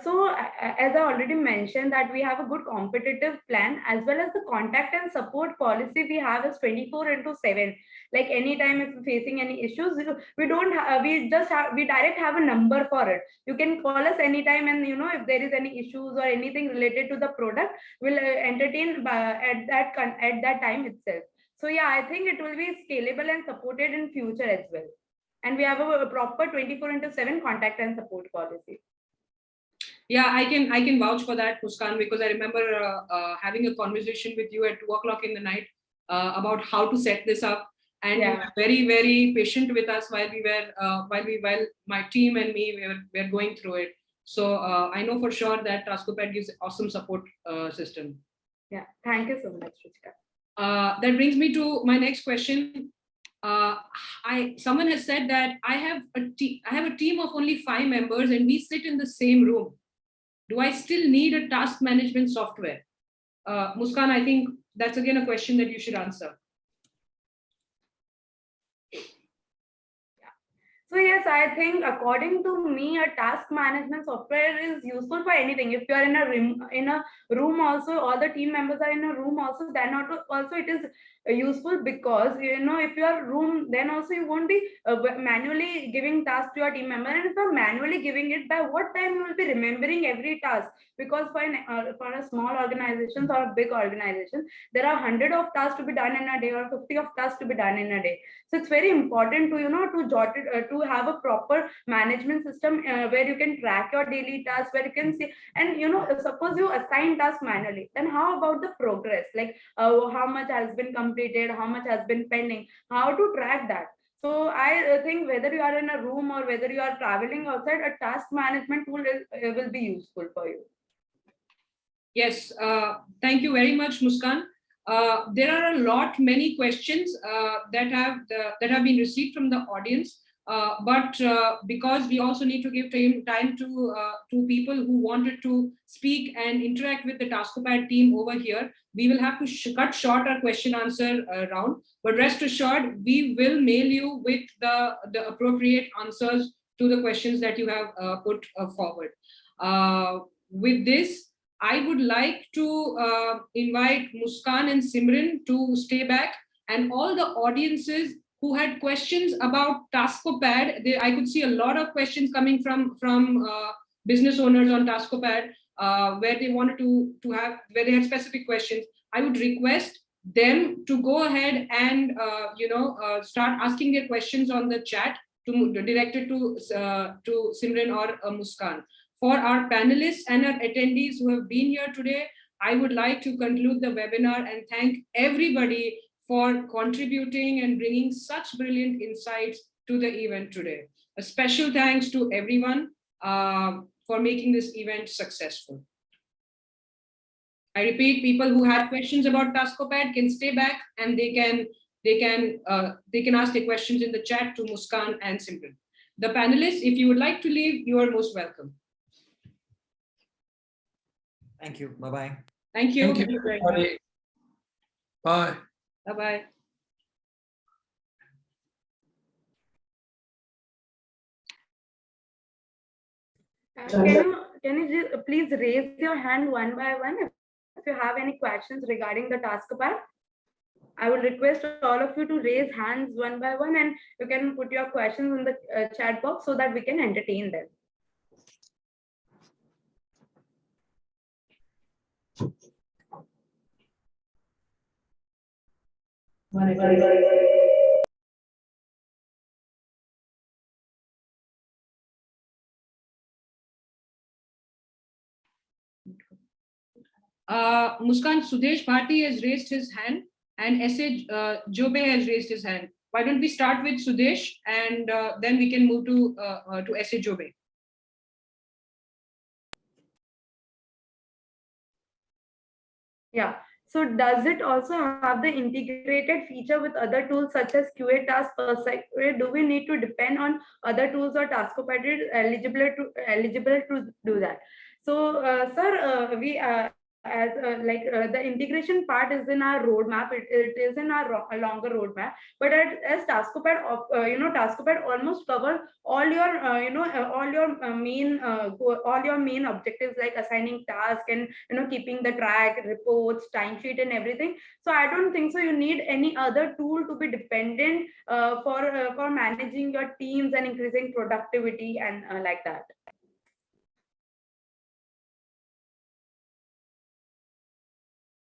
So as I already mentioned that we have a good competitive plan, as well as the contact and support policy we have is 24/7. Like anytime if you're facing any issues, we direct have a number for it. You can call us anytime, and if there is any issues or anything related to the product, we'll entertain at that time itself. So yeah, I think it will be scalable and supported in future as well. And we have a proper 24/7 contact and support policy. Yeah, I can vouch for that, Muskan, because I remember having a conversation with you at 2:00 in the night about how to set this up, and you were very, very patient with us while my team and me were going through it. So I know for sure that TaskOPad gives awesome support system. Yeah, thank you so much, Ruchika. That brings me to my next question. Someone has said that I have a team of only 5 members and we sit in the same room. Do I still need a task management software? Muskan, I think that's again a question that you should answer. So yes, I think according to me, a task management software is useful for anything. If you are in a room also, all the team members are in a room also, then also it is useful, because if you are room, then also you won't be manually giving tasks to your team member. And if you are manually giving it, by what time you will be remembering every task? Because for a small organizations or a big organization, there are 100 of tasks to be done in a day, or 50 of tasks to be done in a day. So it's very important to to jot it, to have a proper management system where you can track your daily tasks, where you can see. And suppose you assign tasks manually, then how about the progress? Like how much has been completed, how much has been pending, how to track that? So I think whether you are in a room or whether you are traveling outside, a task management tool will be useful for you. Yes, thank you very much, Muskan. There are many questions that have been received from the audience, but because we also need to give time to people who wanted to speak and interact with the TaskOPad team over here, we will have to cut short our question answer round. But rest assured, we will mail you with the appropriate answers to the questions that you have put forward. With this, I would like to invite Muskan and Simran to stay back, and all the audiences who had questions about TaskOPad. I could see a lot of questions coming from business owners on TaskOPad, where they wanted where they had specific questions. I would request them to go ahead and start asking their questions on the chat directed to Simran or Muskan. For our panelists and our attendees who have been here today, I would like to conclude the webinar and thank everybody for contributing and bringing such brilliant insights to the event today. A special thanks to everyone for making this event successful. I repeat, people who have questions about TaskOPad can stay back, and they can ask their questions in the chat to Muskan and Simran. The panelists, if you would like to leave, you are most welcome. Thank you. Bye-bye. Thank you. Thank you, everybody. Bye. Bye-bye. Can you just please raise your hand one by one if you have any questions regarding the TaskOPad? I will request all of you to raise hands one by one, and you can put your questions in the chat box so that we can entertain them. Muskan, Sudesh Bharti has raised his hand, and S.A. Jobe has raised his hand. Why don't we start with Sudesh, and then we can move to S.A. Jobe. Yeah. So does it also have the integrated feature with other tools such as QA task perspective? Do we need to depend on other tools, or TaskOPad is eligible to do that? So, sir, we as the integration part is in our roadmap. It is in our longer roadmap. But as TaskOPad, TaskOPad almost cover all your all your main objectives, like assigning tasks and keeping the track, reports, timesheet, and everything. So I don't think so you need any other tool to be dependent for managing your teams and increasing productivity and like that.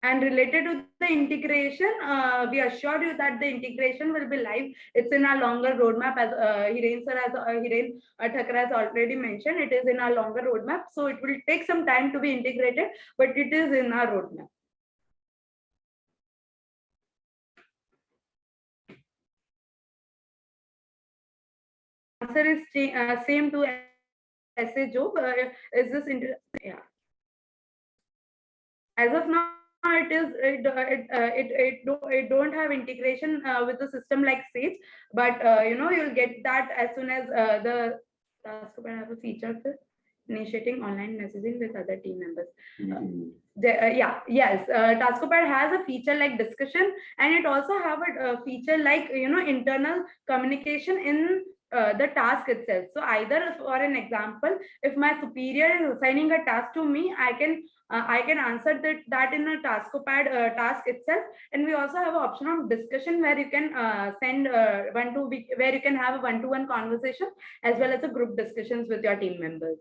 And related to the integration, we assure you that the integration will be live. It's in our longer roadmap, as Hiren Thakkar has already mentioned. It is in our longer roadmap, so it will take some time to be integrated, but it is in our roadmap. Answer is same to S.A. Job. Is this yeah? As of now, it don't have integration with the system like Sage, but you'll get that as soon as the TaskOPad have a feature. initiating online messaging with other team members. Mhm. TaskOPad has a feature like discussion, and it also have a feature like internal communication in the task itself. So either, for an example, if my superior is assigning a task to me, I can answer that in a TaskOPad task itself. And we also have an option of discussion where you can send where you can have a one-to-one conversation as well as a group discussions with your team members.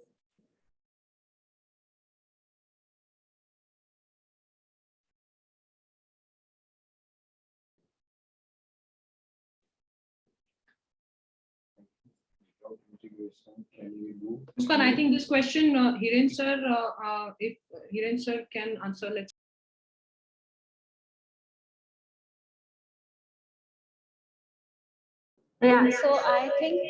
Muskan, I think this question, Hiren sir, if Hiren sir can answer, let's. Yeah, so I think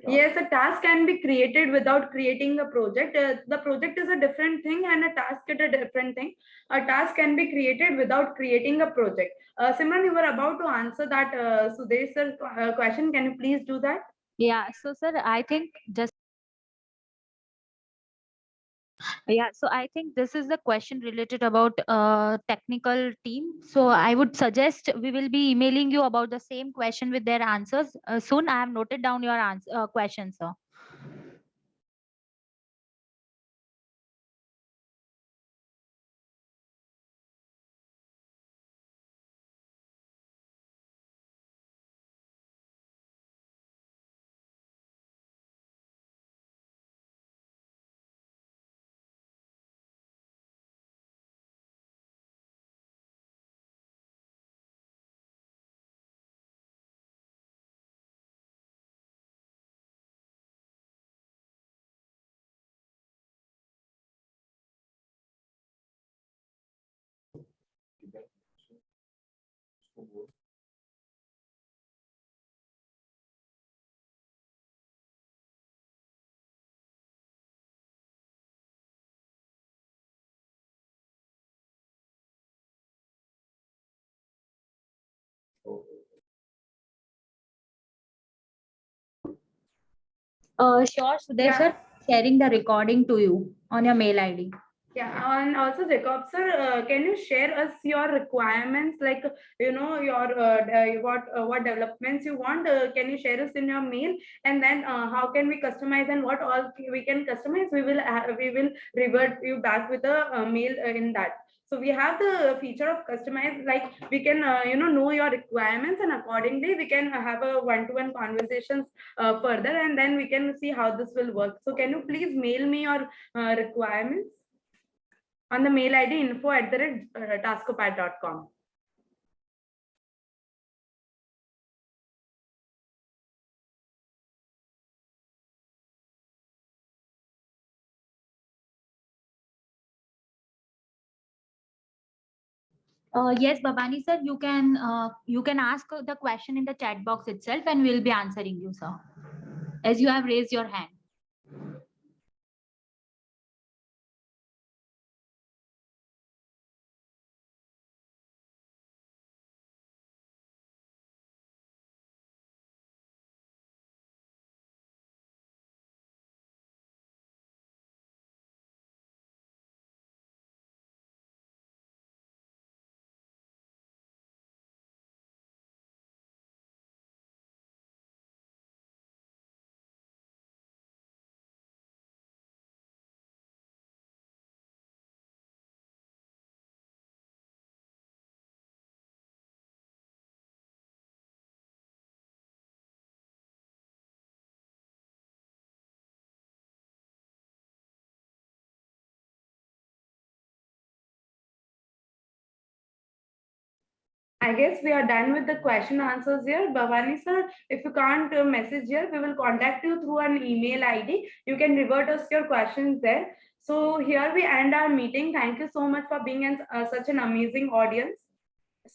Yes, a task can be created without creating a project. The project is a different thing and a task is a different thing. A task can be created without creating a project. Simran, you were about to answer that Sudesh sir question. Can you please do that? yeah, so sir, I think just yeah, so I think this is the question related about technical team. So I would suggest we will be emailing you about the same question with their answers soon. I have noted down your answer question, sir. Sure, Sudesh sir, sharing the recording to you on your mail ID. Yeah, and also Jacob sir, can you share us your requirements, like your what developments you want? Can you share us in your mail, and then how can we customize and what all we can customize? We will revert you back with a mail in that. So we have the feature of customize, like we can know your requirements, and accordingly we can have a one-to-one conversations further, and then we can see how this will work. So can you please mail me your requirements on the mail ID info@taskopad.com. Yes, Babani sir, you can ask the question in the chat box itself, and we'll be answering you, sir, as you have raised your hand. I guess we are done with the question answers here. Bhavani sir, if you can't message here, we will contact you through an email ID. You can revert us your questions there. So here we end our meeting. Thank you so much for being such an amazing audience.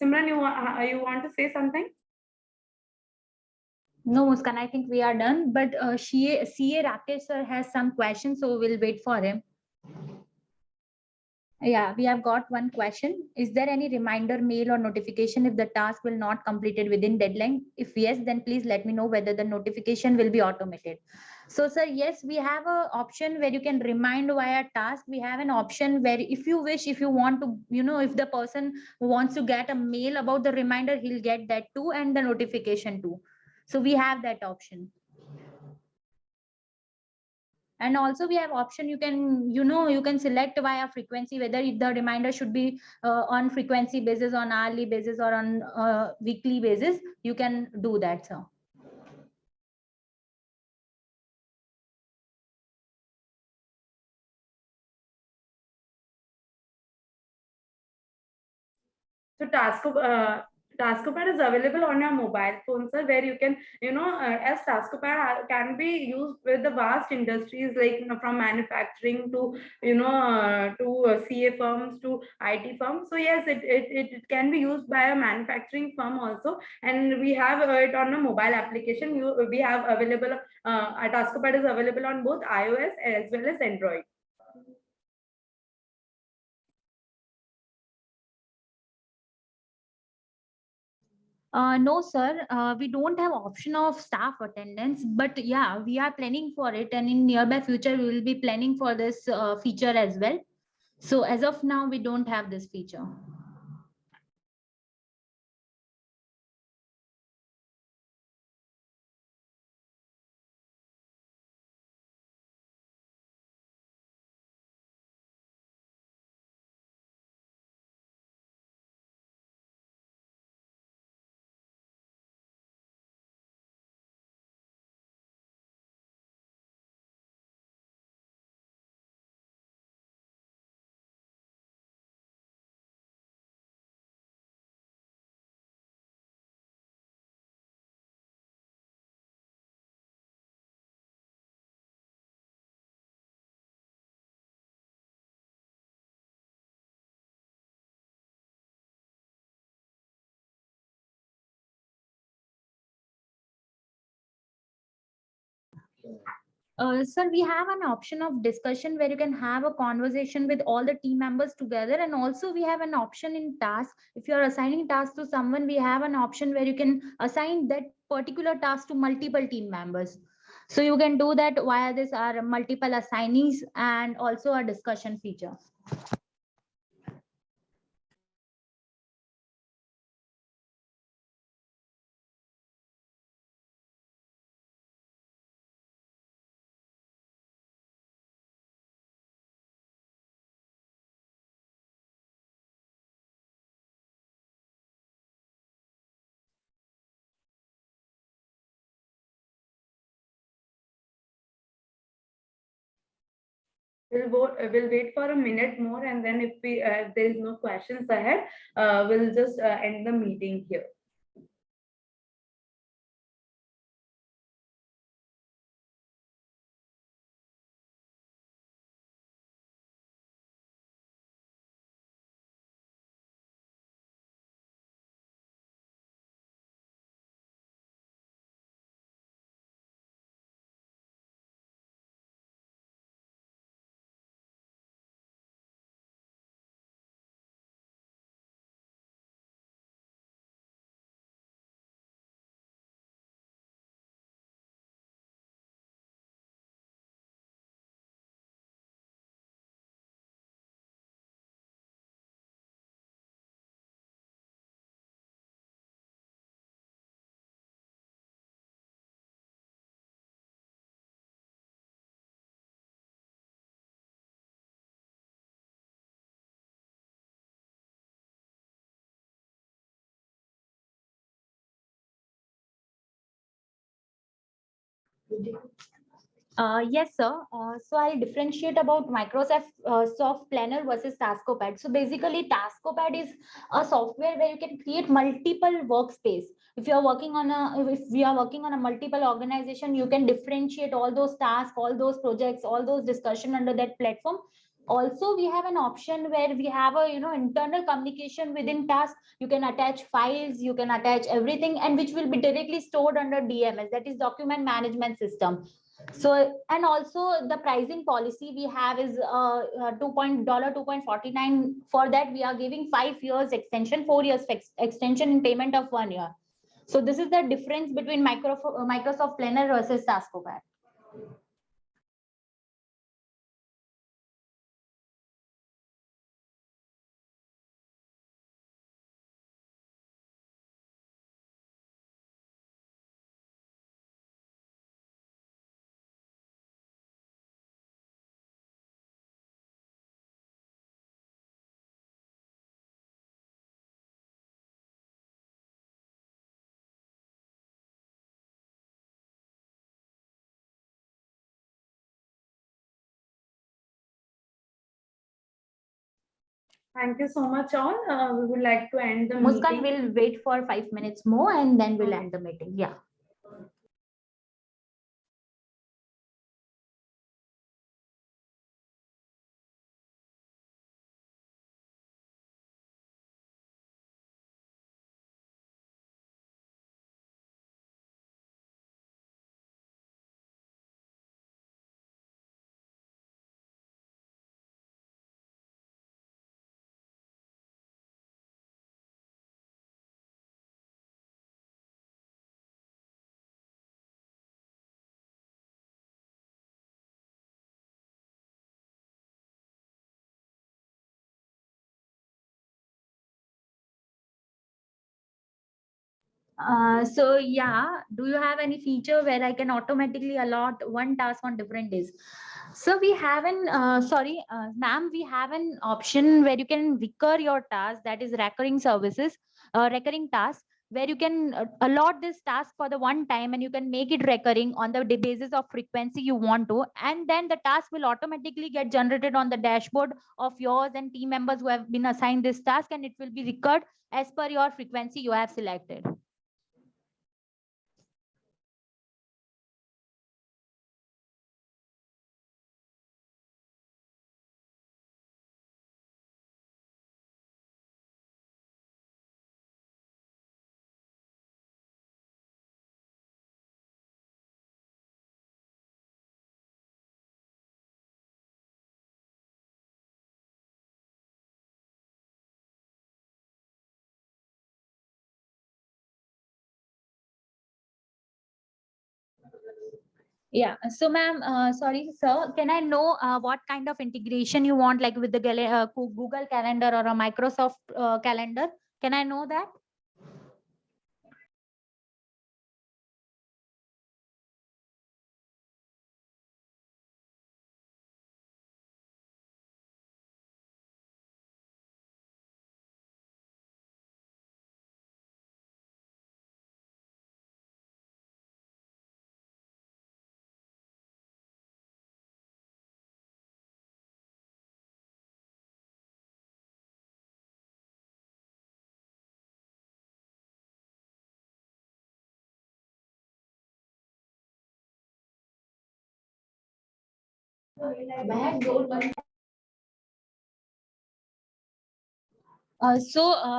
Simran, you want to say something? No, Muskan, I think we are done. But CA Rakesh sir has some questions, so we'll wait for him. Yeah, we have got one question. Is there any reminder, mail or notification if the task will not completed within deadline? If yes, then please let me know whether the notification will be automated. So sir, yes, we have a option where you can remind via task. We have an option where if you wish, if you want to, if the person wants to get a mail about the reminder, he'll get that too and the notification too. So we have that option. And also we have option, you can select via frequency whether the reminder should be on frequency basis, on hourly basis, or on weekly basis. You can do that, sir. So TaskOPad is available on your mobile phone, sir, where you can, as TaskOPad can be used with the vast industries like from manufacturing to, CA firms to IT firms. So yes, it can be used by a manufacturing firm also, and we have it on a mobile application. We have available. TaskOPad is available on both iOS as well as Android. No, sir. We don't have option of staff attendance, but yeah, we are planning for it, and in nearby future, we will be planning for this feature as well. So as of now, we don't have this feature. Sir, we have an option of discussion where you can have a conversation with all the team members together. And also we have an option in task. If you're assigning tasks to someone, we have an option where you can assign that particular task to multiple team members. So you can do that via this our multiple assignees and also a discussion feature. We'll wait for a minute more, and then if there is no questions ahead, we'll just end the meeting here. Yes, sir. So I'll differentiate about Microsoft Soft Planner versus TaskOPad. So basically, TaskOPad is a software where you can create multiple workspace. If we are working on a multiple organization, you can differentiate all those tasks, all those projects, all those discussion under that platform. Also, we have an option where we have a internal communication within task. You can attach files, you can attach everything, and which will be directly stored under DMS, that is document management system. So, and also the pricing policy we have is $2.49. For that, we are giving 5 years extension, 4 years extension in payment of 1 year. So this is the difference between Microsoft Planner versus TaskOPad. Thank you so much, all. We would like to end the Muskan meeting. will wait for 5 minutes more and then we'll Okay. end the meeting. Yeah. So yeah, do you have any feature where I can automatically allot one task on different days? So we have an ma'am, we have an option where you can recur your task, that is recurring services, recurring tasks, where you can allot this task for the one time and you can make it recurring on the basis of frequency you want to, and then the task will automatically get generated on the dashboard of yours and team members who have been assigned this task, and it will be recurred as per your frequency you have selected. Yeah. So, ma'am, sorry, sir, can I know what kind of integration you want, like with the Google Calendar or a Microsoft Calendar? Can I know that?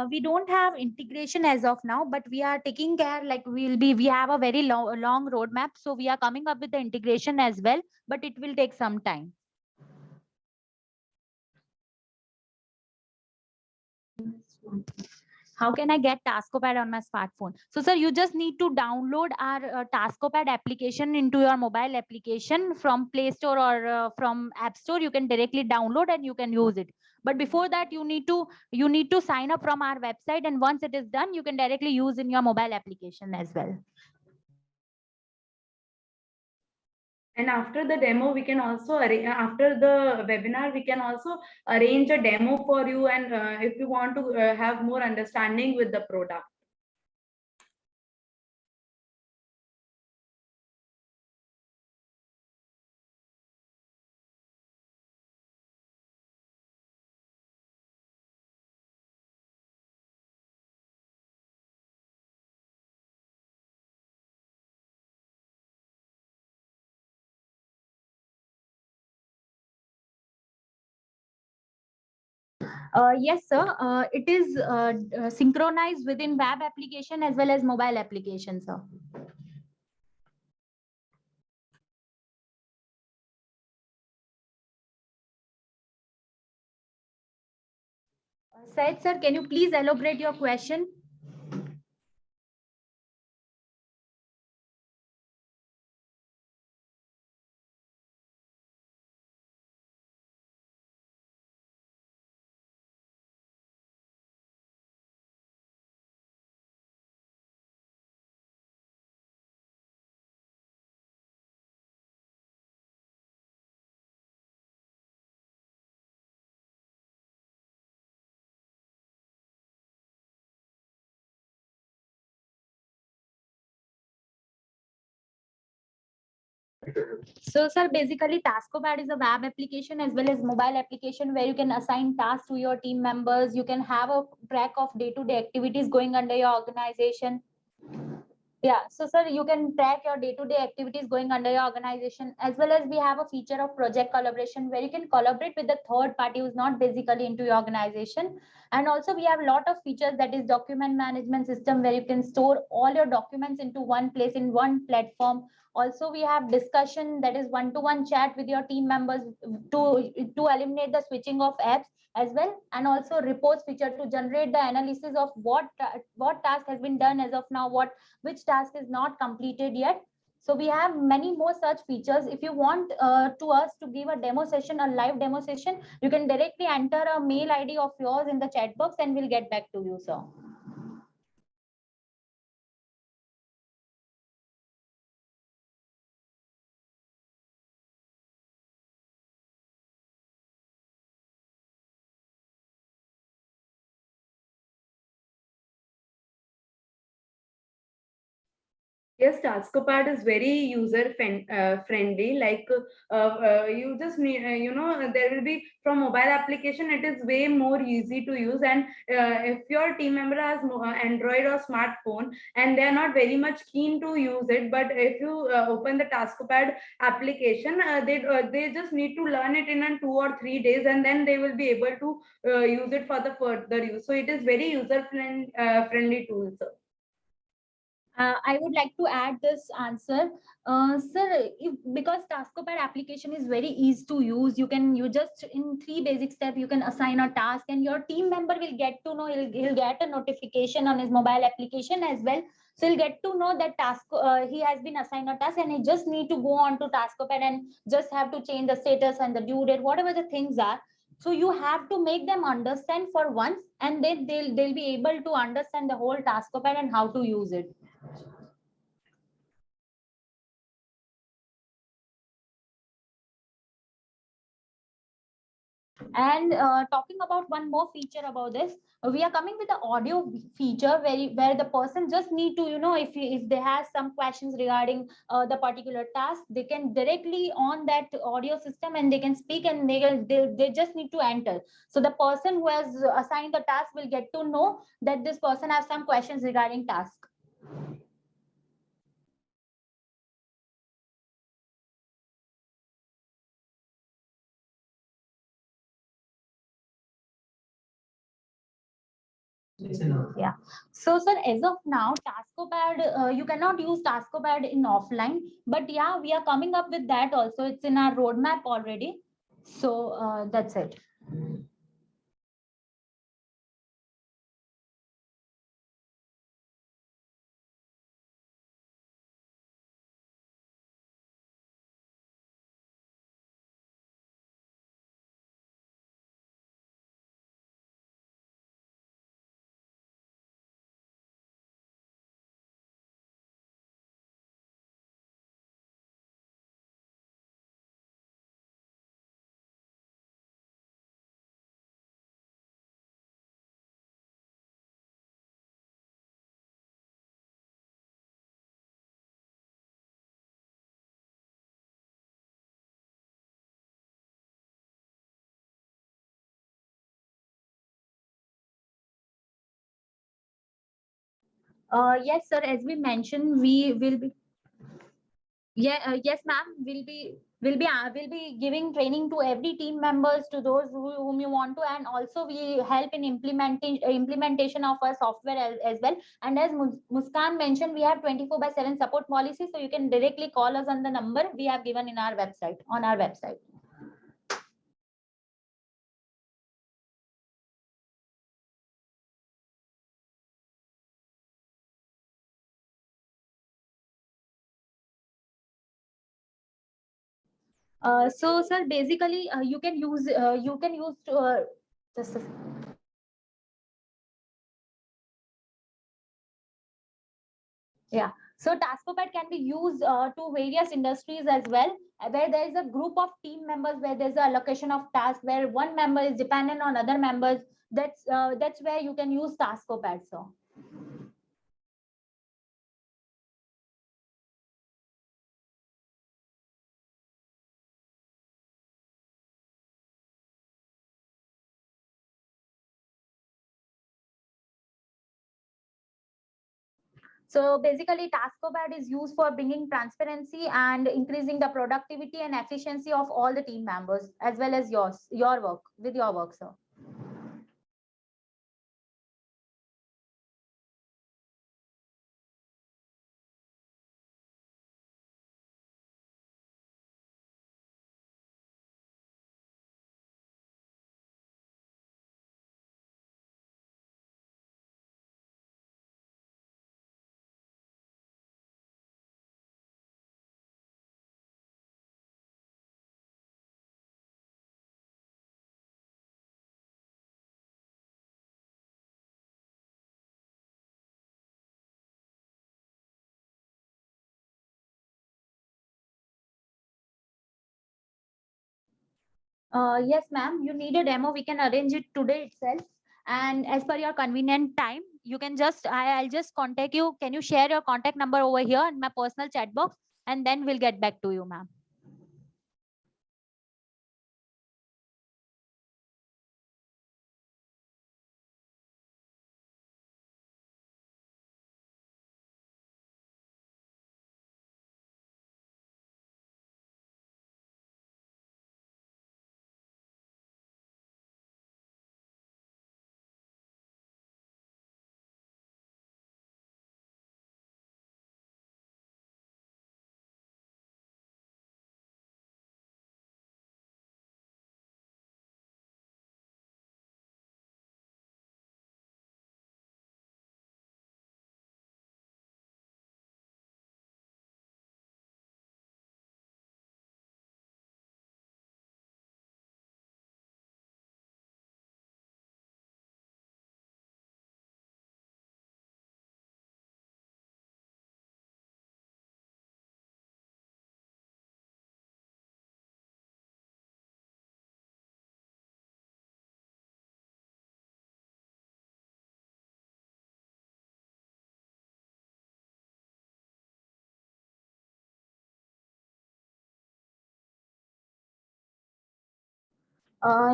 We don't have integration as of now, but we are taking care, like we have a very long roadmap. So we are coming up with the integration as well, but it will take some time. How can I get TaskOPad on my smartphone? So, sir, you just need to download our TaskOPad application into your mobile application from Play Store or from App Store. You can directly download and you can use it. But before that, you need to sign up from our website, and once it is done, you can directly use in your mobile application as well. And after the demo, we can also after the webinar, we can also arrange a demo for you, and if you want to have more understanding with the product. Yes, sir. It is synchronized within web application as well as mobile application, sir. Said sir, can you please elaborate your question? So, sir, basically, TaskOPad is a web application as well as mobile application where you can assign tasks to your team members. You can have a track of day-to-day activities going under your organization. Yeah, so sir, you can track your day-to-day activities going under your organization, as well as we have a feature of project collaboration where you can collaborate with the third party who's not basically into your organization. And also we have a lot of features, that is document management system, where you can store all your documents into one place in one platform. Also, we have discussion, that is one-to-one chat with your team members to eliminate the switching of apps as well, and also reports feature to generate the analysis of what task has been done as of now, which task is not completed yet. So we have many more such features. If you want to us to give a demo session, a live demo session, you can directly enter a mail ID of yours in the chat box and we'll get back to you, sir. Yes, TaskOPad is very user friendly. Like you just need, there will be from mobile application. It is way more easy to use. And if your team member has Android or smartphone and they are not very much keen to use it, but if you open the TaskOPad application, they just need to learn it in 2 or 3 days, and then they will be able to use it for the further use. So it is very user friendly tool, sir. I would like to add this answer. Sir, because TaskOPad application is very easy to use, you just in 3 basic steps, you can assign a task and your team member will get to know, he'll get a notification on his mobile application as well. So he'll get to know that he has been assigned a task, and he just need to go on to TaskOPad and just have to change the status and the due date, whatever the things are. So you have to make them understand for once, and then they'll be able to understand the whole TaskOPad and how to use it. And talking about one more feature about this, we are coming with the audio feature where the person just need to, if they have some questions regarding the particular task, they can directly on that audio system and they can speak, and they just need to enter. So the person who has assigned the task will get to know that this person has some questions regarding task. Yeah. So, sir, as of now, TaskOPad, you cannot use TaskOPad in offline, but yeah, we are coming up with that also. It's in our roadmap already. So that's it. Yes, sir. As we mentioned, we will be. Yeah, yes, ma'am. Will be giving training to every team members, to those whom you want to, and also we help in implementation of our software as well. And as Muskan mentioned, we have 24/7 support policy, so you can directly call us on the number we have given in our website on our website. So, sir, basically, you can use to, just a, yeah. So, TaskOPad can be used to various industries as well, where there is a group of team members, where there's a allocation of tasks, where one member is dependent on other members. That's where you can use TaskOPad, sir. So basically, TaskOPad is used for bringing transparency and increasing the productivity and efficiency of all the team members, as well as your work with your work, sir. Yes, ma'am. You need a demo. We can arrange it today itself. And as per your convenient time, you can I'll just contact you. Can you share your contact number over here in my personal chat box? And then we'll get back to you, ma'am.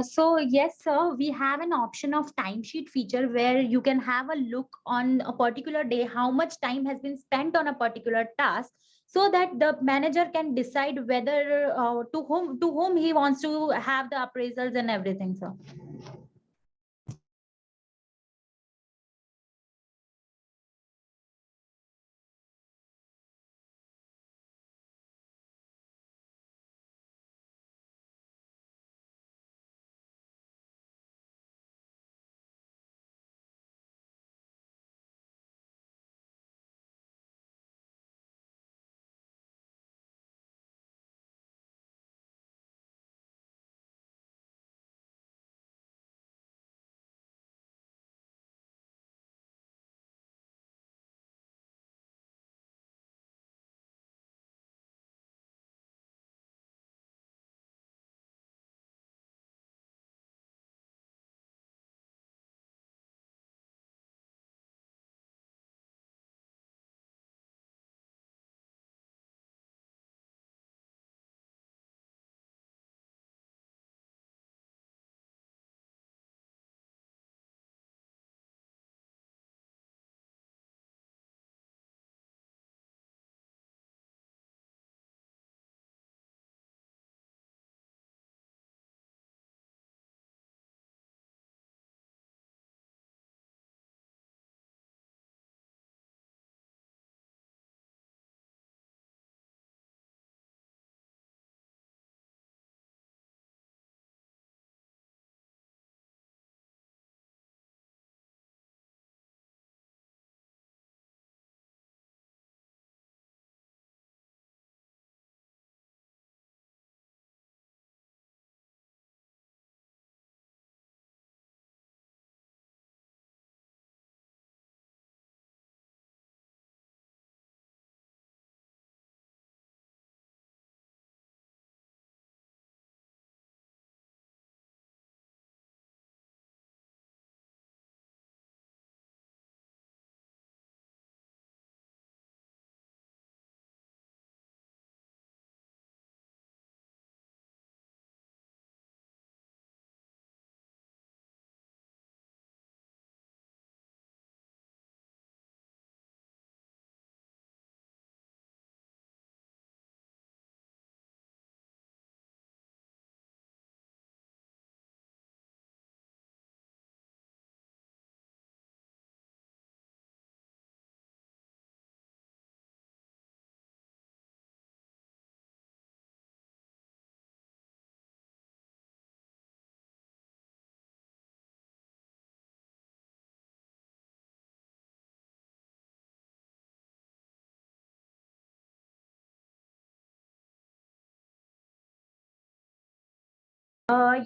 So yes, sir, we have an option of timesheet feature where you can have a look on a particular day, how much time has been spent on a particular task, so that the manager can decide whether to whom he wants to have the appraisals and everything, sir.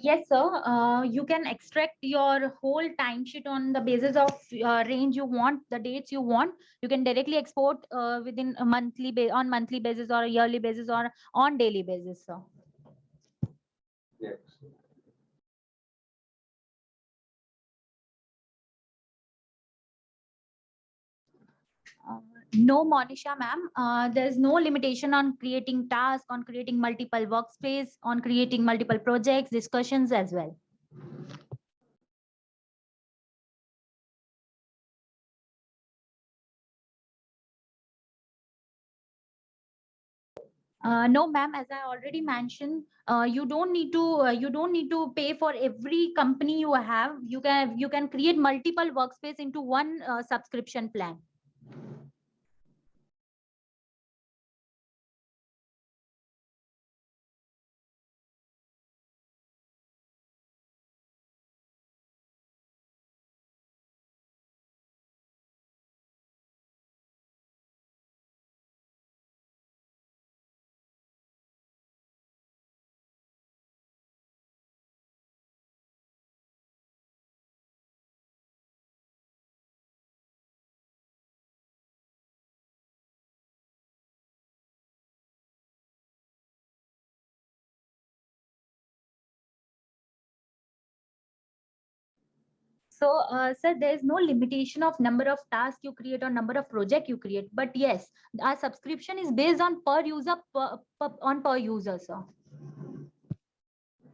Yes, sir. You can extract your whole timesheet on the basis of range you want, the dates you want. You can directly export within a on monthly basis or a yearly basis or on daily basis, sir. No, Monisha ma'am. There's no limitation on creating tasks, on creating multiple workspace, on creating multiple projects, discussions as well. No, ma'am. As I already mentioned, you don't need to pay for every company you have. You can create multiple workspace into one subscription plan. So, sir, there is no limitation of number of tasks you create or number of project you create. But yes, our subscription is based on per user per user, sir.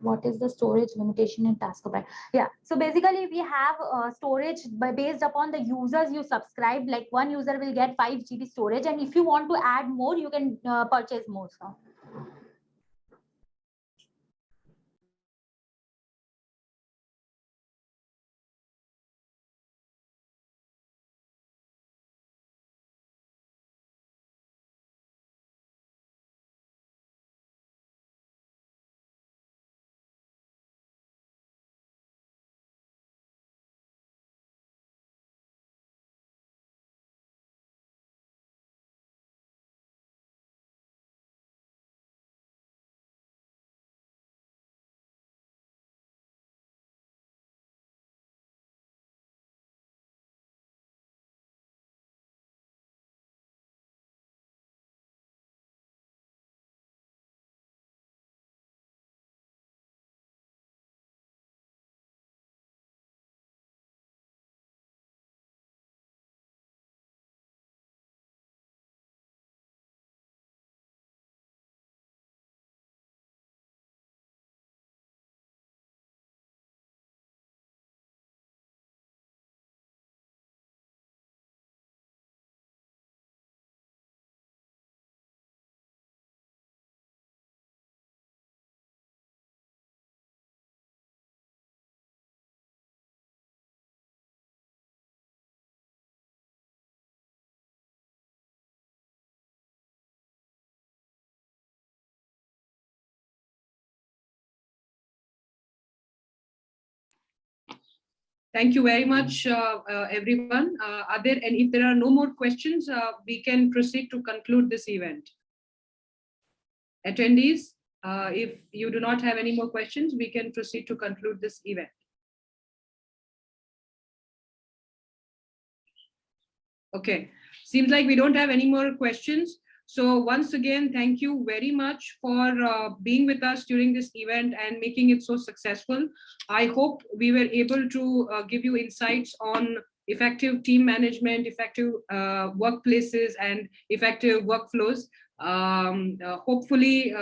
What is the storage limitation in TaskOPad? Yeah, so basically we have storage based upon the users you subscribe. Like one user will get 5 GB storage, and if you want to add more, you can purchase more, sir. Thank you very much, everyone. And if there are no more questions, we can proceed to conclude this event. Attendees, if you do not have any more questions, we can proceed to conclude this event. Okay, seems like we don't have any more questions. So once again, thank you very much for being with us during this event and making it so successful. I hope we were able to give you insights on effective team management, effective workplaces, and effective workflows. Hopefully,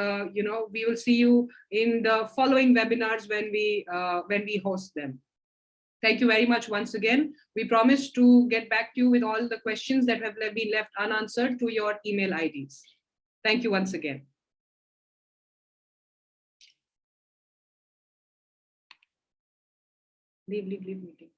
we will see you in the following webinars when we host them. Thank you very much once again. We promise to get back to you with all the questions that have been left unanswered to your email IDs. Thank you once again. Leave meeting.